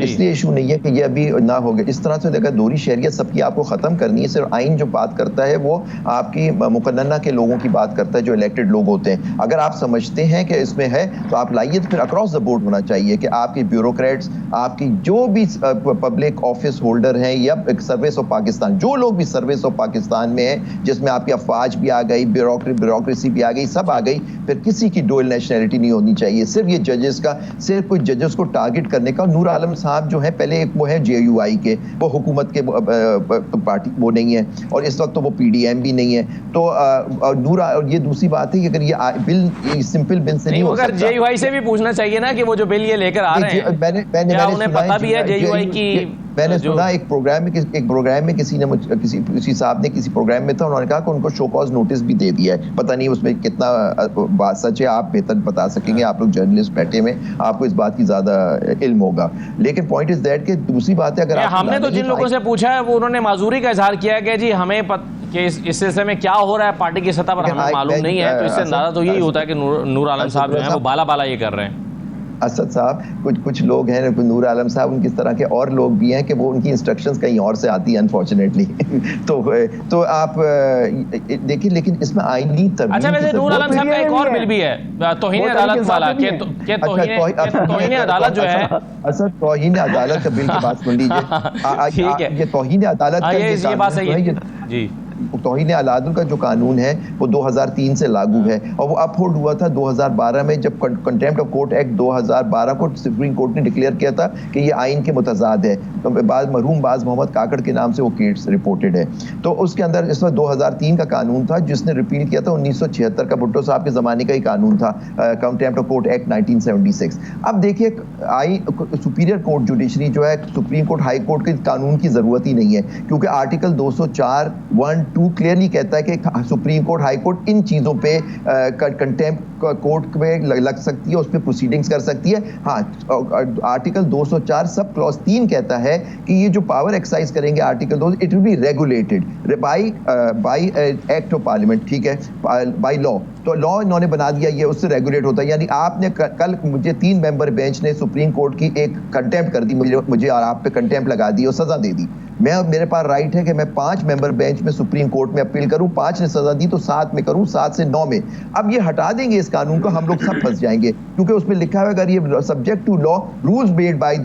इसलिए इशू नहीं है कि ये अभी ना हो गया। इस तरह से अगर दोहरी शरीयत सबकी आपको ख़त्म करनी है, सिर्फ आइन जो बात करता है वो आपकी मुकन्नना के लोगों की बात करता है जो इलेक्टेड लोग होते हैं। अगर आप समझते हैं कि इसमें है तो आप लाइए, तो फिर अक्रॉस द बोर्ड होना चाहिए कि आपके ब्यूरोक्रेट्स, आपकी जो भी पब्लिक ऑफिस होल्डर हैं या सर्विस ऑफ पाकिस्तान, जो लोग भी सर्विस ऑफ पाकिस्तान में है, जिसमें आपकी अफवाज भी आ गई, ब्यूरोक्रेसी भी आ गई, सब आ गई, फिर किसी की डुअल नेशनैलिटी नहीं होनी चाहिए। सिर्फ ये जजेस का, सिर्फ कुछ जजेस को टारगेट करने का। नूर आलम साहब जो है पहले एक वो है JUI के, वो हुकूमत के पार्टी वो नहीं है और इस वक्त तो वो PDM भी नहीं है। तो नूर, और ये दूसरी बात है कि अगर ये बिल सिंपल बिल से नहीं हो सकता, JUI से भी पूछना चाहिए ना कि वो जो बिल ये लेकर आ रहे हैं, मैंने उन्हें पता भी है JUI की। मैंने सुना एक प्रोग्राम में किसी साहब ने किसी प्रोग्राम में था, उन्होंने कहा कि उनको शो कॉज नोटिस भी दे दिया है। पता नहीं उसमें कितना बात सच है, आप बेहतर बता सकेंगे, आप लोग जर्नलिस्ट बैठे में, आपको इस बात की ज्यादा इल्म होगा। लेकिन पॉइंट इज दैट कि दूसरी बात है, अगर हमने तो जिन लोगों से पूछा है वो उन्होंने माजूरी का इजहार किया कि जी हमें इस सिलसिले में क्या हो रहा है पार्टी की सतह पर हमें मालूम नहीं है। तो इससे अंदाजा तो यही होता है कि नूर आलम साहब जो है वो बाला ये कर रहे हैं। असद साहब, कुछ लोग हैं, नूर आलम साहब, उनकी तरह के और लोग भी हैं कि वो उनकी इंस्ट्रक्शंस कहीं और से आती है अनफॉर्चुनेटली। तो आप देखिए, लेकिन इसमें आईनी तरमीम। अच्छा, वैसे नूर आलम साहब का एक और बिल भी है, तौहीन अदालत वाला, तौहीन अदालत जो है। असद, तौहीन अदालत का बिल की बात सुन लीजिए। ठीक है, ये तौहीन अदालत का ये बात सही है जी। तौहीन अलादुल का जो कानून है वो 2003 से लागू है और वो अपहोल्ड हुआ था 2012 में जब कंटेम्प्ट ऑफ कोर्ट एक्ट 2012 को सुप्रीम कोर्ट ने डिक्लेयर किया था कि ये आइन के मुतजाद है। तो मरहूम बाज मोहम्मद काकड़ के नाम से वो केस रिपोर्टेड है। तो उसके अंदर इस वक्त 2003 का कानून था जिसने रिपील किया था 1976 का, भुट्टो साहब के ज़माने का ही कानून था, कंटेम्प्ट ऑफ कोर्ट एक्ट 1976। अब देखिए सुपीरियर कोर्ट जुडिशरी जो है, सुप्रीम कोर्ट हाई कोर्ट के कानून की ज़रूरत ही नहीं है, क्योंकि आर्टिकल 204(1)(2) क्लियरली कहता है कि सुप्रीम कोर्ट हाई कोर्ट इन चीज़ों पे कंटेम्प्ट कोर्ट में लग सकती है, उस पर प्रोसीडिंग्स कर सकती है। हाँ, आर्टिकल 204 सब क्लॉज 3 कहता है कि ये जो पावर एक्सरसाइज करेंगे article 2, it will be regulated by act of parliament, ठीक है, बाई लॉ। तो लॉ इन्होंने बना दिया, ये उससे रेगुलेट होता है। यानी आपने कल मुझे 3 मेंबर बेंच ने सुप्रीम कोर्ट की एक कंटेम्प्ट कर दी, मुझे और आप पे कंटेम्प्ट लगा दी और सजा दे दी। मेरे पास राइट है कि मैं 5 मेंबर बेंच में सुप्रीम कोर्ट में अपील करूं, 5 ने सजा दी तो 7 में करूं, 7 से 9 में। अब ये हटा देंगे इस कानून को, हम लोग सब फंस जाएंगे, क्योंकि उसमें लिखा है अगर ये subject to law rules made by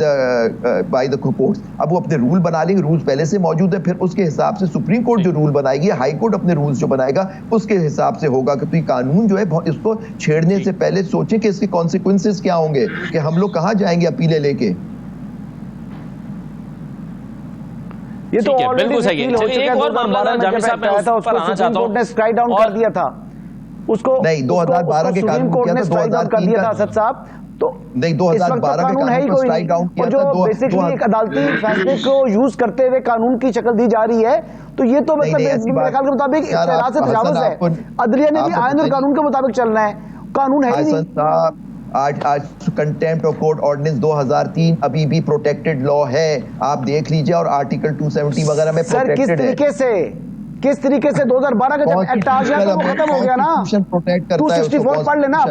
the courts. अब वो अपने रूल बना लेंगे, रूल्स पहले से मौजूद है, फिर उसके हिसाब से सुप्रीम कोर्ट जो रूल बनाएगी, हाई कोर्ट अपने रूल्स जो बनाएगा उसके हिसाब से होगा। कि कानून जो है इसको छेड़ने से पहले सोचें कि इसके कॉन्सिक्वेंसेस क्या होंगे, कि हम लोग कहां जाएंगे अपीलें लेके। ये तो बिल्कुल सही है। एक और मामला जामी साहब मैं उस पर आना चाहता हूं, ने स्ट्राइक डाउन कर दिया था उसको, नहीं 2012 के कानून कोर्ट ने स्ट्राइक डाउन कर दिया था असद साहब। तो नहीं 2012 के कानून को स्ट्राइक डाउन किया था। जो बेसिकली एक अदालती फैसले को यूज करते हुए कानून की शक्ल दी जा रही है, तो ये तो मतलब मेरे ख्याल के मुताबिक इख्तियार से तजावुज है। अदलिया ने भी आइन और कानून के मुताबिक चलना है, कानून है ही नहीं। आज कंटेम्प्ट ऑफ कोर्ट ऑर्डिनेंस 2003 अभी भी प्रोटेक्टेड लॉ है, आप देख लीजिए, और आर्टिकल 270 वगैरह में सर किस तरीके से 2012 का जब एक्ट आ गया तो वो खत्म हो गया ना। 264 पढ़ लेना।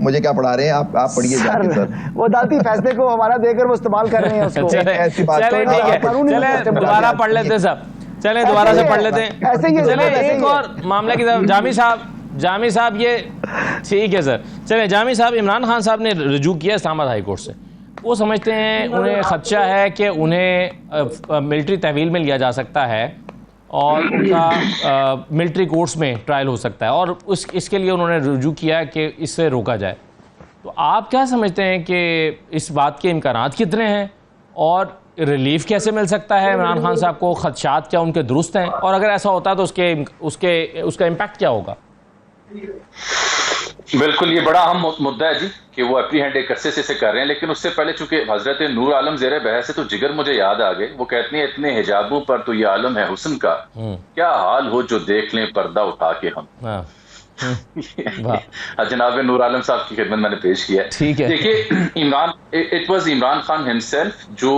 मुझे क्या पढ़ा रहे हैं आप पढ़िए जाके सर। वो अदालती फैसले को हमारा देकर वो इस्तेमाल कर रहे हैं उसको। ऐसी बात चले ठीक है, चले दोबारा पढ़ लेते सब, चले दोबारा से पढ़ लेते हैं। ऐसे ही चले एक और मामले की तरफ। जामी साहब ये ठीक है सर, चले जामी साहब, इमरान खान साहब ने रुजू किया इस्लामाबाद हाई कोर्ट से। वो समझते हैं, उन्हें खदशा है कि उन्हें मिलिट्री तहवील में लिया जा सकता है और उनका मिलिट्री कोर्ट्स में ट्रायल हो सकता है, और इसके लिए उन्होंने रुजू किया कि इससे रोका जाए। तो आप क्या समझते हैं कि इस बात के इम्कानात कितने हैं और रिलीफ कैसे मिल सकता है इमरान खान साहब को? खदशात क्या उनके दुरुस्त हैं, और अगर ऐसा होता है तो उसका इम्पैक्ट क्या होगा? बिल्कुल, ये बड़ा अहम मुद्दा है जी कि वो एप्रीहेंड एक अरसे से कर रहे हैं। लेकिन उससे पहले चूंकि हजरत नूर आलम जेर बहस है तो जिगर मुझे याद आ गए। वो कहती हैं इतने हिजाबों पर तो ये आलम है हुस्न का, क्या हाल हो जो देख लें पर्दा उठा के हम। जनाब नूर आलम साहब की खिदमत मैंने पेश किया है। ठीक है, देखिए it was Imran Khan himself जो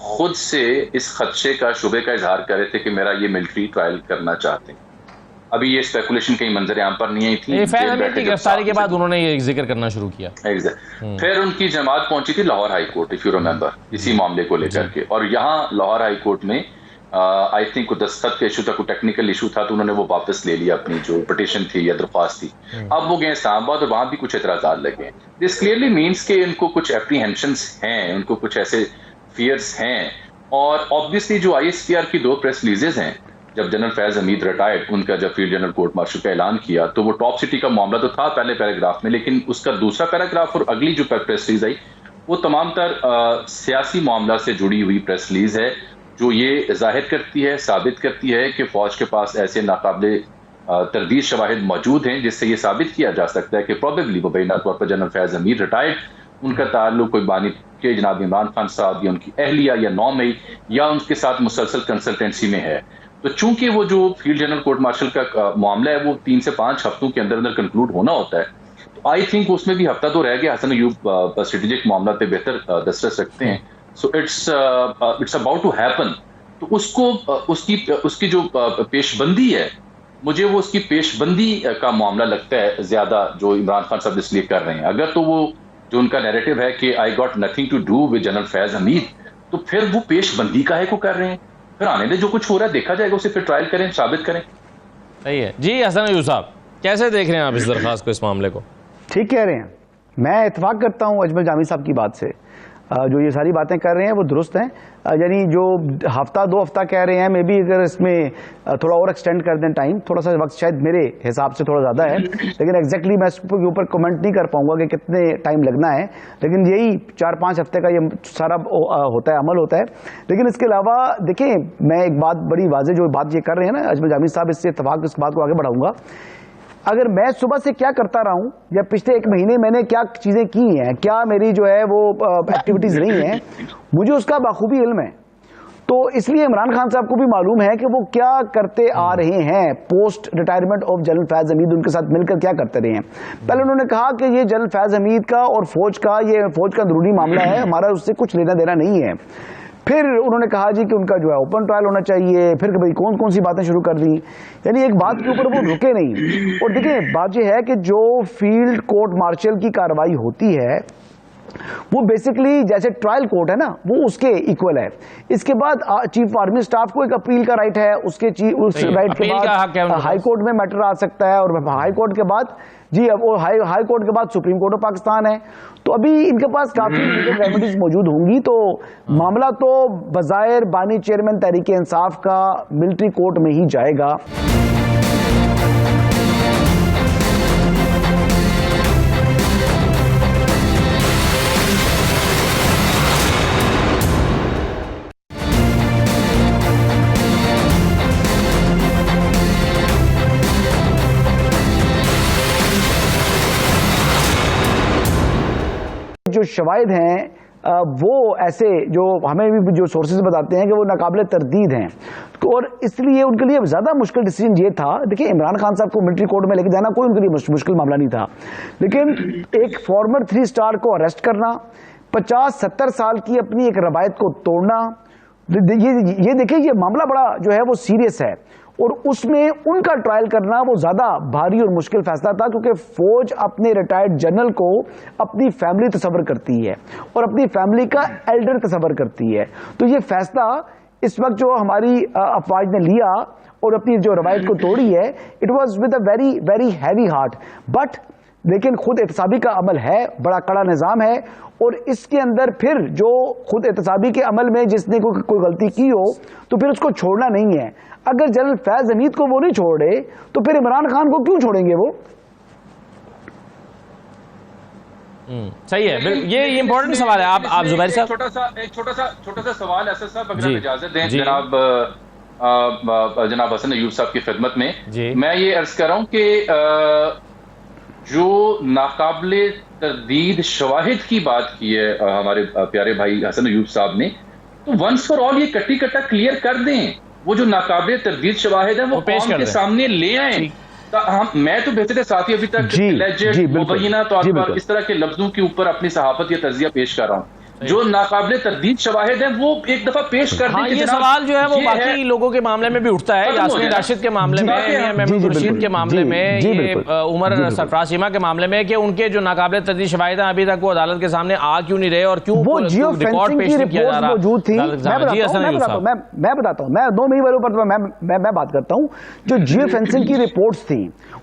खुद से इस खदशे का, शुबे का इजहार कर रहे थे कि मेरा ये मिलिट्री ट्रायल करना चाहते हैं। अभी ये स्पेकुलेशन कहीं मंजर आम पर नहीं आई थी। गिरफ्तारी के बाद उन्होंने ये जिक्र करना शुरू किया। फिर उनकी जमात पहुंची थी Lahore high court, if you remember, इसी मामले को लेकर के। और यहाँ लाहौर हाई कोर्ट में आई थिंक कोई दस्तखत का इशू था, कोई टेक्निकल इशू था, तो उन्होंने वो वापस ले लिया, अपनी जो पिटीशन थी या दरख्वास्त थी। अब वो गए इस्लामाबाद और वहां भी कुछ एतराजात लगे। दिस क्लियरली मीन्स के इनको कुछ एप्रीहेंशंस हैं, उनको कुछ ऐसे फियर्स हैं। और ऑब्वियसली जो ISPR की 2 प्रेस रिलीजेज हैं, जब जनरल फैज हमीद रिटायर्ड, उनका जब फील्ड जनरल कोर्ट मार्शल का ऐलान किया, तो वो टॉप सिटी का मामला तो था पहले पैराग्राफ में, लेकिन उसका दूसरा पैराग्राफ और अगली जो प्रेस रिलीज आई वो तमाम तर सियासी मामला से जुड़ी हुई प्रेस रिलीज है, जो ये जाहिर करती है, साबित करती है कि फौज के पास ऐसे नाकाबिले तरदीद शवाहिद मौजूद हैं जिससे ये साबित किया जा सकता है कि प्रोबेबली मुबैना तौर पर जनरल फैज हमीद रिटायर्ड, उनका ताल्लुक कोई बानी के जनाब इमरान खान साहब या उनकी अहलिया या 9 मई या उनके साथ मुसलसल कंसल्टेंसी में है। तो चूंकि वो जो फील्ड जनरल कोर्ट मार्शल का मामला है वो 3 से 5 हफ्तों के अंदर अंदर कंक्लूड होना होता है, तो आई थिंक उसमें भी हफ्ता तो रह गया। हसन अयूब स्ट्रेटेजिक मामला पे बेहतर दस्तरस रखते हैं, so it's about to happen. तो उसकी जो पेशबंदी है, मुझे वो उसकी पेशबंदी का मामला लगता है ज्यादा, जो इमरान खान साहब इसलिए कर रहे हैं। अगर तो वो जो उनका नैरेटिव है कि I got nothing to do with general Faiz Hameed, तो फिर वो पेशबंदी का है को कर रहे हैं। फिर आने दे, जो कुछ हो रहा है देखा जाएगा, उसे फिर ट्रायल करें, साबित करें। सही है जी। हसन अयूब साहब, कैसे देख रहे हैं आप इस दरखास्त को, इस मामले को? ठीक कह रहे हैं, मैं इत्तेफाक करता हूं अजमल जामी साहब की बात से। जो ये सारी बातें कर रहे हैं वो दुरुस्त हैं। यानी जो हफ्ता 2 हफ्ता कह रहे हैं, मे बी अगर इसमें थोड़ा और एक्सटेंड कर दें टाइम, थोड़ा सा वक्त शायद मेरे हिसाब से थोड़ा ज़्यादा है, लेकिन एग्जैक्टली मैं इसके ऊपर कमेंट नहीं कर पाऊंगा कि कितने टाइम लगना है, लेकिन यही 4-5 हफ्ते का ये सारा होता है, अमल होता है। लेकिन इसके अलावा देखिए, मैं एक बात बड़ी वाज़ेह जो बात ये कर रहे हैं ना अजमल जामी साहब, इससे इत्तफाक इस बात को आगे बढ़ाऊंगा। अगर मैं सुबह से क्या करता रहा हूं या पिछले 1 महीने मैंने क्या चीजें की हैं, क्या मेरी जो है वो एक्टिविटीज रही हैं, मुझे उसका बाखूबी इल्म है। तो इसलिए इमरान खान साहब को भी मालूम है कि वो क्या करते आ रहे हैं post retirement of general Faiz Hamid, उनके साथ मिलकर क्या करते रहे हैं। पहले उन्होंने कहा कि ये जनरल फैज हमीद का और फौज का अंदरूनी मामला है, हमारा उससे कुछ लेना देना नहीं है। फिर उन्होंने कहा जी कि उनका जो है ओपन ट्रायल होना चाहिए, फिर भाई कौन कौन सी बातें शुरू कर दी, यानी एक बात के ऊपर वो रुके नहीं। और देखिए बात यह है कि जो फील्ड कोर्ट मार्शल की कार्रवाई होती है वो बेसिकली जैसे ट्रायल कोर्ट है ना, वो उसके इक्वल है। इसके बाद चीफ आर्मी स्टाफ को एक अपील का राइट है, उस राइट के बाद हाई कोर्ट में मैटर आ सकता है, और हाई कोर्ट के बाद जी अब वो हाई कोर्ट के बाद सुप्रीम कोर्ट ऑफ पाकिस्तान है। तो अभी इनके पास काफी लीगल रेमेडीज मौजूद होंगी। तो मामला तो बजायर बानी चेयरमैन तहरीक इंसाफ का मिलिट्री कोर्ट में ही जाएगा। जो शवाहिद हैं वो ऐसे जो हमें भी जो सोर्सेज बताते हैं कि वो नाकाबिले तरदीद हैं, और इसलिए उनके लिए ज़्यादा मुश्किल डिसीजन ये था। देखिए इमरान खान साहब को मिलिट्री कोर्ट में लेके जाना कोई उनके लिए मुश्किल मामला नहीं था, लेकिन एक फॉर्मर 3 स्टार को अरेस्ट करना, 50-70 साल की अपनी एक रवायत को तोड़ना, ये देखिए ये मामला बड़ा जो है वो सीरियस है, और उसमें उनका ट्रायल करना वो ज्यादा भारी और मुश्किल फैसला था, क्योंकि फौज अपने रिटायर्ड जनरल को अपनी फैमिली तस्वर करती है और अपनी फैमिली का एल्डर तस्वर करती है। तो ये फैसला इस वक्त जो हमारी अफवाज ने लिया और अपनी जो रवायत को तोड़ी है, it was with a very very heavy heart, but लेकिन खुद एहतसाबी का अमल है, बड़ा कड़ा निज़ाम है, और इसके अंदर फिर जो खुद एहतसाबी के अमल में जिसने कोई गलती की हो तो फिर उसको छोड़ना नहीं है। अगर जनरल फैज हमीद को वो नहीं छोड़े तो फिर इमरान खान को क्यों छोड़ेंगे वो? सही है, ये इंपॉर्टेंट सवाल है। आप जुबैर साहब, एक छोटा सा सवाल ऐसा साहब, अगर आप इजाजत दें जनाब हसन अयूब साहब की खिदमत में, मैं ये अर्ज कर रहा हूं कि जो नाकाबिले तरदीद शवाहिद की बात की है हमारे प्यारे भाई हसन अयूब साहब ने, तो वंस फॉर ऑल ये कट्टा क्लियर कर दें, वो जो नाकाबिले तरदीद शवाहिद है वो कौम के सामने ले आए। मैं तो बेहतर साथी अभी तक मुबैना तौर पर इस तरह के लफ्जों के ऊपर अपनी सहाफत या तजिया पेश कर रहा हूँ। जो नाकाबिले तरदीद शवाहिद है वो एक दफा पेश कर दें। ये सवाल जो है वो बाकी लोगों के मामले में भी उठता है, यास्मीन राशिद के मामले में, महमूद रशीद के मामले में, ये उमर सरफराज शीमा के मामले में, कि उनके जो नाकाबिले तरदीद शवाहिद हैं अभी तक वो अदालत के सामने आ क्यों नहीं रहे और क्यों रिकॉर्ड पेश नहीं किया जा रहा। मौजूद थी, मैं बताता हूँ, मैं 2 महीने पर मैं बात करता हूँ। जो जियो फेंसिंग की रिपोर्ट्स थी,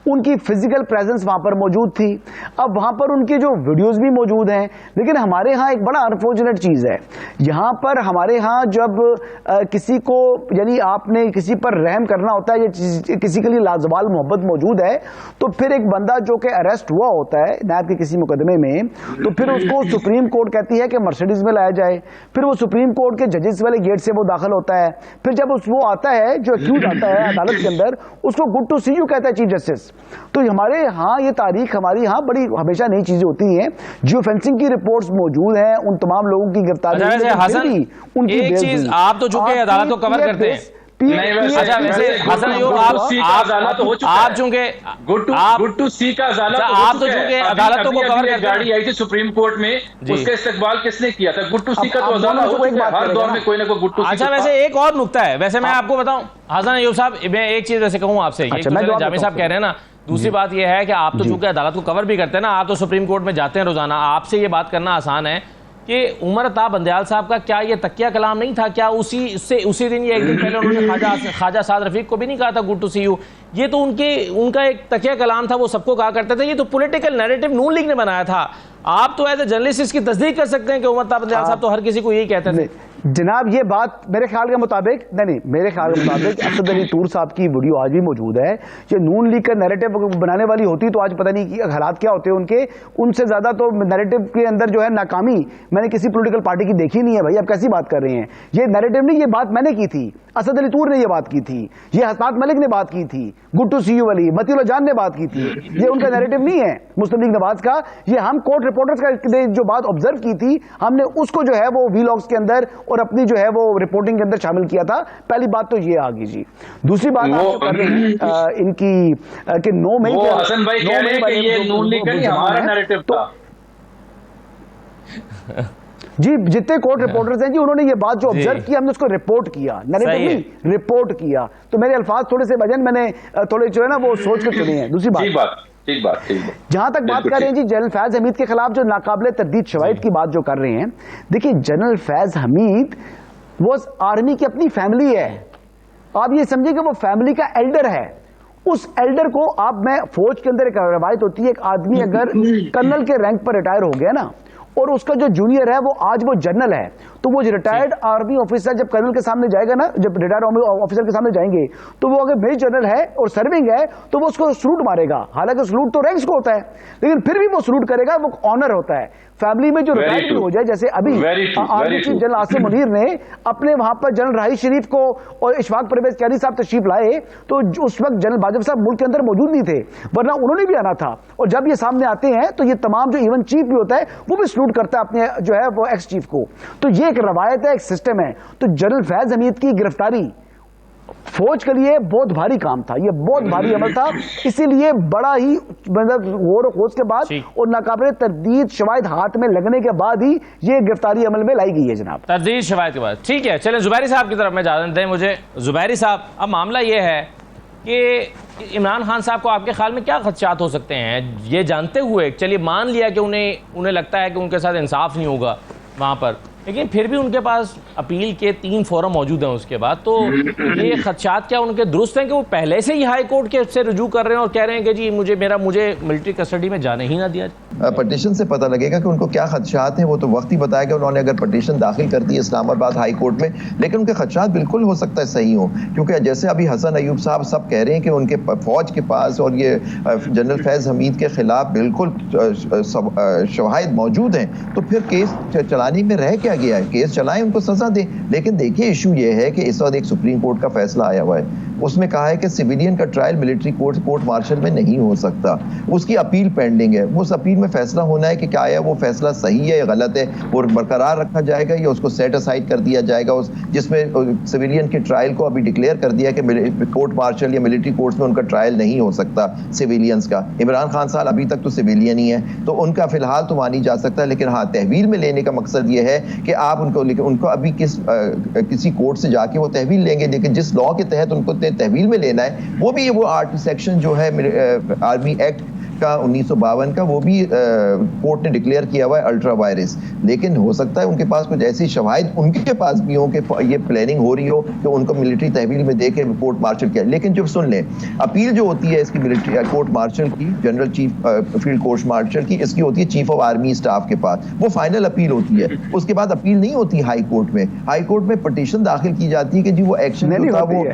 उनकी फिजिकल प्रेजेंस वहां पर मौजूद थी, अब वहां पर उनके जो वीडियोस भी मौजूद हैं। लेकिन हमारे यहाँ एक बड़ा अनफॉर्चुनेट चीज है, यहाँ पर हमारे यहाँ जब किसी को यानी आपने किसी पर रहम करना होता है या किसी के लिए लाजवाल मोहब्बत मौजूद है, तो फिर एक बंदा जो कि अरेस्ट हुआ होता है नायब के किसी मुकदमे में, तो फिर उसको सुप्रीम कोर्ट कहती है कि मर्सिडीज में लाया जाए, फिर वो सुप्रीम कोर्ट के जजेस वाले गेट से वो दाखिल होता है, फिर जब वो आता है जो अक्यूज आता है अदालत के अंदर, उसको गुड टू सी यू कहता है चीफ जस्टिस। तो हमारे यहाँ ये तारीख हमारी यहाँ बड़ी हमेशा नई चीजें होती हैं। जियो फेंसिंग की रिपोर्ट्स मौजूद हैं, उन तमाम लोगों की गिरफ्तारी, उनकी एक चीज आप तो चूंकि अदालत को कवर करते हैं, अच्छा वैसे हसन अयूब आप चूंकि गुड टू सी का अदालत, आप तो चूंकि अदालतों को कवर करते, गाड़ी आई थी सुप्रीम कोर्ट में, उसका इस्तेमाल किसने किया था? गुड टू सी का तो अदालत हर दौर में कोई ना कोई गुड टू सी। अच्छा वैसे एक और नुकता है, वैसे मैं आपको बताऊं हसन अयूब साहब, मैं एक चीज वैसे कहूं आपसे, जामी साहब कह रहे हैं ना, दूसरी बात यह है कि आप तो चूंकि अदालत को कवर भी करते हैं ना, आप तो सुप्रीम कोर्ट में जाते हैं रोजाना, आपसे ये बात करना आसान है कि उमर अता बंदयाल साहब का क्या ये तकिया कलाम नहीं था? क्या उसी दिन, ये एक दिन पहले उन्होंने ख्वाजा साद रफीक को भी नहीं कहा था गुड टू सी यू? ये तो उनका एक तकिया कलाम था, वो सबको कहा करते थे। ये तो पॉलिटिकल नैरेटिव नून लीग ने बनाया था। आप तो एज ए जर्नलिस्ट इसकी तस्दीक कर सकते हैं कि उमर अता बंदयाल साहब तो हर किसी को यही कहते थे। जनाब ये बात मेरे ख्याल के मुताबिक मेरे ख्याल के मुताबिक असद अली तूर साहब की वीडियो आज भी मौजूद है। ये नून लीग का नैरेटिव बनाने वाली होती तो आज पता नहीं कि हालात क्या होते हैं उनके। उनसे ज्यादा तो नैरेटिव के अंदर जो है नाकामी मैंने किसी पॉलिटिकल पार्टी की देखी नहीं है। भाई आप कैसी बात कर रहे हैं? ये नैरेटिव नहीं, ये बात मैंने की थी, असद अली तूर ने ये बात की थी, ये हसनात मलिक ने बात की थी, गुड टू सी यू वाली मतीउल्लाह जान ने बात की थी। ये उनका नैरेटिव नहीं है मुस्लिम लीग नवाज का। ये हम कोर्ट रिपोर्टर्स का जो बात ऑब्जर्व की थी हमने उसको जो है वो वीलॉग्स के अंदर और अपनी जो है वो रिपोर्टिंग के अंदर शामिल किया था। पहली बात तो ये आ गई जी। दूसरी बात आप जो कर रहे हैं इनकी कि नो में हसन भाई कह रहे हैं कि ये नून लीग का नहीं हमारा नैरेटिव था। जी जितने कोर्ट रिपोर्टर्स हैं जी उन्होंने ये बात जो ऑब्जर्व की हमने उसको रिपोर्ट किया, नैरेटिव नहीं रिपोर्ट किया। तो मेरे अल्फाज थोड़े से वजन मैंने थोड़े जो है ना वो सोच कर चुने हैं। दूसरी बात ठीक बात जहां तक बात कर रहे हैं जी जनरल फैज हमीद के खिलाफ जो नाकाबिले तरदीद शवाहिद की बात जो कर रहे हैं, देखिए जनरल फैज हमीद वो आर्मी की अपनी फैमिली है। आप ये समझिए कि वो फैमिली का एल्डर है। उस एल्डर को आप मैं फौज के अंदर एक रवायत होती है, एक आदमी अगर कर्नल के रैंक पर रिटायर हो गया ना और उसका जो जूनियर है वो आज वो जनरल है, तो वो रिटायर्ड आर्मी ऑफिसर जब कर्नल के सामने जाएगा ना, जब रिटायर्ड ऑफिसर के सामने जाएंगे तो वो अगर मेजर जनरल है और सर्विंग है तो वो उसको सलूट मारेगा। हालांकि सलूट तो रैंक्स को होता है लेकिन फिर भी वो सलूट करेगा, वो ऑनर होता है। फैमिली में जो रिटायर्ड हो जाए, जैसे अभी army chief general Asim Munir ने अपने वहां पर जनरल राही शरीफ को और इशफाक परवेज कैदी साहब तशरीफ लाए तो उस वक्त जनरल बाजवा साहब मुल्क के अंदर मौजूद नहीं थे, वरना उन्होंने भी आना था। और जब ये सामने आते हैं तो ये तमाम जो इवन चीफ भी होता है वो भी सलूट करता है अपने जो है वो एक्स चीफ को। तो ये एक रवायत है, एक सिस्टम है। तो जनरल फैज हमीद की गिरफ्तारी फौज के लिए बहुत भारी काम था, ये बहुत भारी अमल था, इसीलिए बड़ा ही मतलब गौर और खोज के बाद और नाकाबिले तरदीद शवाहिद हाथ में लगने के बाद ही ये गिरफ्तारी अमल में लाई गई है जनाब। तरदीद शवाहिद के बाद ठीक है। चलें जुबैरी साहब की तरफ में इजाज़त दें मुझे। जुबैरी साहब, अब मामला ये है कि इमरान खान साहब को आपके ख्याल में क्या खदशात हो सकते हैं, ये जानते हुए चलिए मान लिया कि उन्हें लगता है कि उनके साथ इंसाफ नहीं होगा वहाँ पर, लेकिन फिर भी उनके पास अपील के 3 फोरम मौजूद हैं उसके बाद, तो ये खदशात क्या उनके दुरुस्त हैं कि वो पहले से ही हाई कोर्ट के से रुजू कर रहे हैं और कह रहे हैं कि जी मुझे मिलिट्री कस्टडी में जाने ही ना दिया? पटिशन से पता लगेगा कि उनको क्या खदशात हैं, वो तो वक्त ही बताएगा। उन्होंने अगर पटिशन दाखिल कर दी है इस्लामाबाद हाई कोर्ट में, लेकिन उनके खदशात बिल्कुल हो सकता है सही हो, क्योंकि जैसे अभी हसन अयूब साहब सब कह रहे हैं कि उनके फौज के पास और ये जनरल फैज हमीद के खिलाफ बिल्कुल शवाहिद मौजूद हैं, तो फिर केस चलाने में रह क्या गया है? केस चलाएं, उनको सजा दें। लेकिन देखिए इशू ये है कि इस वक्त एक सुप्रीम कोर्ट का फैसला आया हुआ है, उसमें कहा है कि सिविलियन का ट्रायल मिलिट्री कोर्ट मार्शल में नहीं हो सकता, उसकी अपील पेंडिंग है। उस अपील में फैसला होना है कि क्या है वो फैसला सही है या गलत है, और बरकरार रखा जाएगा या उसको सेट असाइड कर दिया जाएगा, जिसमें सिविलियन के ट्रायल को अभी डिक्लेयर कर दिया कि कोर्ट मार्शल या मिलिट्री कोर्ट्स में उनका ट्रायल नहीं हो सकता सिविलियंस का। इमरान खान साहब अभी तक तो सिविलियन ही है, तो उनका फिलहाल तो मानी जा सकता है, लेकिन हाँ तहवील में लेने का मकसद ये है कि आप उनको अभी किसी कोर्ट से जाके वो तहवील लेंगे, लेकिन जिस लॉ के तहत उनको तहवील में लेना है वो भी वो सेक्शन जो है आर्मी एक्ट का 1952 का, वो भी कोर्ट ने डिक्लेयर किया हुआ है अल्ट्रा वायरस। लेकिन हो सकता है उनके पास कुछ ऐसी शवाहिद उनके पास भी हो कि ये प्लानिंग हो रही हो कि उनको मिलिट्री तहवील में देके कोर्ट मार्शल किया। लेकिन जो सुन लें, अपील जो होती है इसकी मिलिट्री कोर्ट मार्शल की, general chief field court martial की, इसकी होती है चीफ ऑफ आर्मी स्टाफ के पास, वो फाइनल अपील होती है। उसके बाद अपील नहीं होती हाई कोर्ट में। हाई कोर्ट में पटिशन दाखिल की जाती है कि जी वो एक्शन होता वो,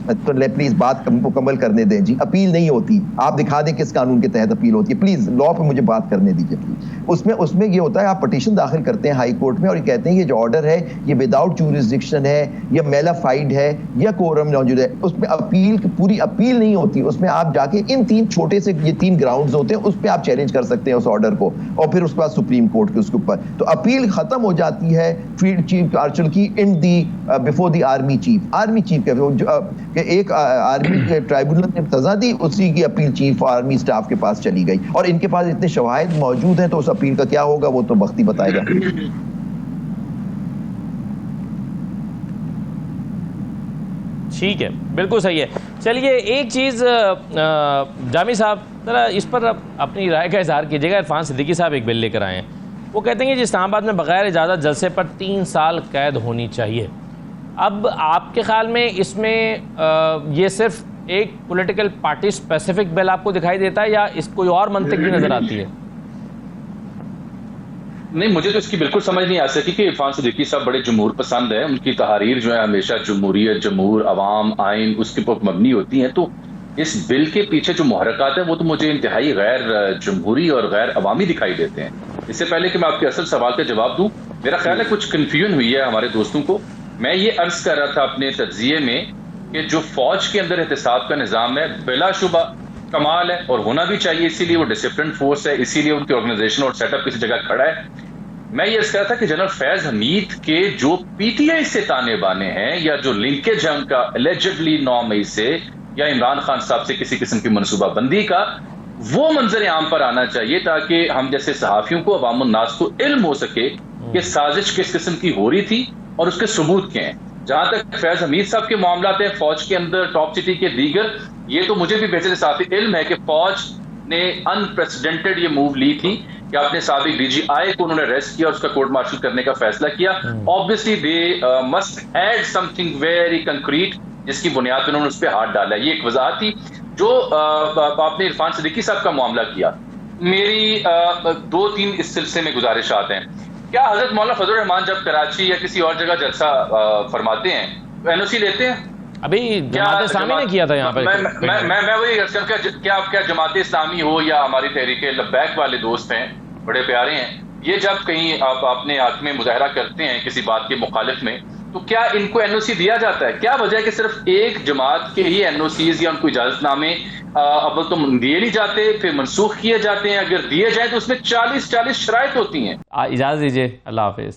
तो प्लीज बात मुकम्मल करने दें जी। अपील नहीं होती, आप दिखा दें किस कानून के तहत अपील होती है, प्लीज लॉ पे मुझे बात करने दीजिए प्लीज। उसमें ये होता है आप पटिशन दाखिल करते हैं हाई कोर्ट में और ये कहते हैं ये जो ऑर्डर है ये विदाउट ज्यूरिसडिक्शन है या मेलाफाइड है या कोरम मौजूद है। उसमें अपील पूरी अपील नहीं होती, उसमें आप जाके इन 3 छोटे से ये 3 ग्राउंड्स होते हैं, उस पर आप चैलेंज कर सकते हैं उस ऑर्डर को, और फिर उसके बाद सुप्रीम कोर्ट के उसके ऊपर तो अपील खत्म हो जाती है फील्ड चीफ मार्शल की इन दी बिफोर द आर्मी चीफ के एक आर्मी के ट्राइब्यूनल ने सजा दी, उसी की अपील चीफ आर्मी स्टाफ के पास चली गई। और इनके पास इतने शवाहिद मौजूद हैं तो उस अपील का क्या होगा वो तो वक्त ही बताएगा। ठीक है, बिल्कुल सही है। चलिए एक चीज़ जामी साहब जरा इस पर अपनी राय का इजहार कीजिएगा। इरफान सिद्दीकी साहब एक बिल लेकर आए हैं वो कहते हैं कि इस्लामाबाद में बगैर इजाज़त जलसे पर 3 साल कैद होनी चाहिए। अब आपके ख्याल में इसमें ये सिर्फ एक पॉलिटिकल पार्टी स्पेसिफिक बिल आपको दिखाई देता है या इस कोई और मंतिक भी नजर आती है? नहीं, मुझे तो इसकी बिल्कुल समझ नहीं आ सकी कि इरफान सिद्दीकी साहब बड़े जमहूर पसंद है। उनकी तहरीर जो है हमेशा जमहूरियत, जमहूर, अवाम, आइन उसके ऊपर मबनी होती हैं। तो इस बिल के पीछे जो मुहर्रकात है वो तो मुझे इंतहाई गैर जमहूरी और गैर अवामी दिखाई देते हैं। इससे पहले कि मैं आपके असल सवाल का जवाब दूं, मेरा ख्याल है कुछ कन्फ्यूजन हुई है हमारे दोस्तों को। मैं ये अर्ज कर रहा था अपने तज्जिए में कि जो फौज के अंदर एहतिसाब का निज़ाम है बिलाशुबा कमाल है और होना भी चाहिए, इसीलिए वो डिसिप्लिन फोर्स है, इसीलिए उनकी ऑर्गेनाइजेशन और सेटअप किसी जगह खड़ा है। मैं ये कह रहा था कि जनरल फैज हमीद के जो पीटीआई से ताने बाने हैं या जो लिंकेज है उनका एलिजिबली 9 मई से या इमरान खान साहब से किसी किस्म की मनसूबाबंदी का, वो मंजर आम पर आना चाहिए ताकि हम जैसे सहाफियों को, अवाम उन्नास को इल्म हो सके कि साजिश किस किस्म की हो रही थी और उसके सबूत क्या हैं। जहां तक फैज हमीद साहब के मामलात हैं फौज के अंदर, टॉप सिटी के दीगर, ये तो मुझे भी बेहतर साफी इल्म है कि फौज ने अनप्रेसिडेंटेड ये मूव ली थी कि अपने साबिक डीजीआई को उन्होंने अरेस्ट किया और उसका कोर्ट मार्शल करने का फैसला किया। Obviously they must add something very concrete जिसकी बुनियाद पर उन्होंने उस पर हाथ डाला। ये एक वजाहत थी। जो आपने इरफान सिद्दीकी साहब का मामला किया, मेरी 2-3 इस सिलसिले में गुजारिशात हैं। क्या हजरत मौलाना फजलुर रहमान जब कराची या किसी और जगह जलसा फरमाते हैं, एनओसी लेते हैं? अभी जमात इस्लामी ने किया था यहाँ पे। मैं वही क्या जमात इस्लामी हो या हमारी तहरीक लब्बैक वाले दोस्त हैं, बड़े प्यारे हैं, ये जब कहीं आप अपने हक में मुजाहरा करते हैं किसी बात के मुखालिफ में, तो क्या इनको एनओसी दिया जाता है? क्या वजह है कि सिर्फ एक जमात के ही एनओसीज या उनको इजाजतनामे अव्वल तो दिए नहीं जाते, फिर मनसूख किए जाते हैं, अगर दिए जाए तो उसमें 40 शराइत होती हैं। इजाज़त दीजिए, अल्लाह हाफिज़।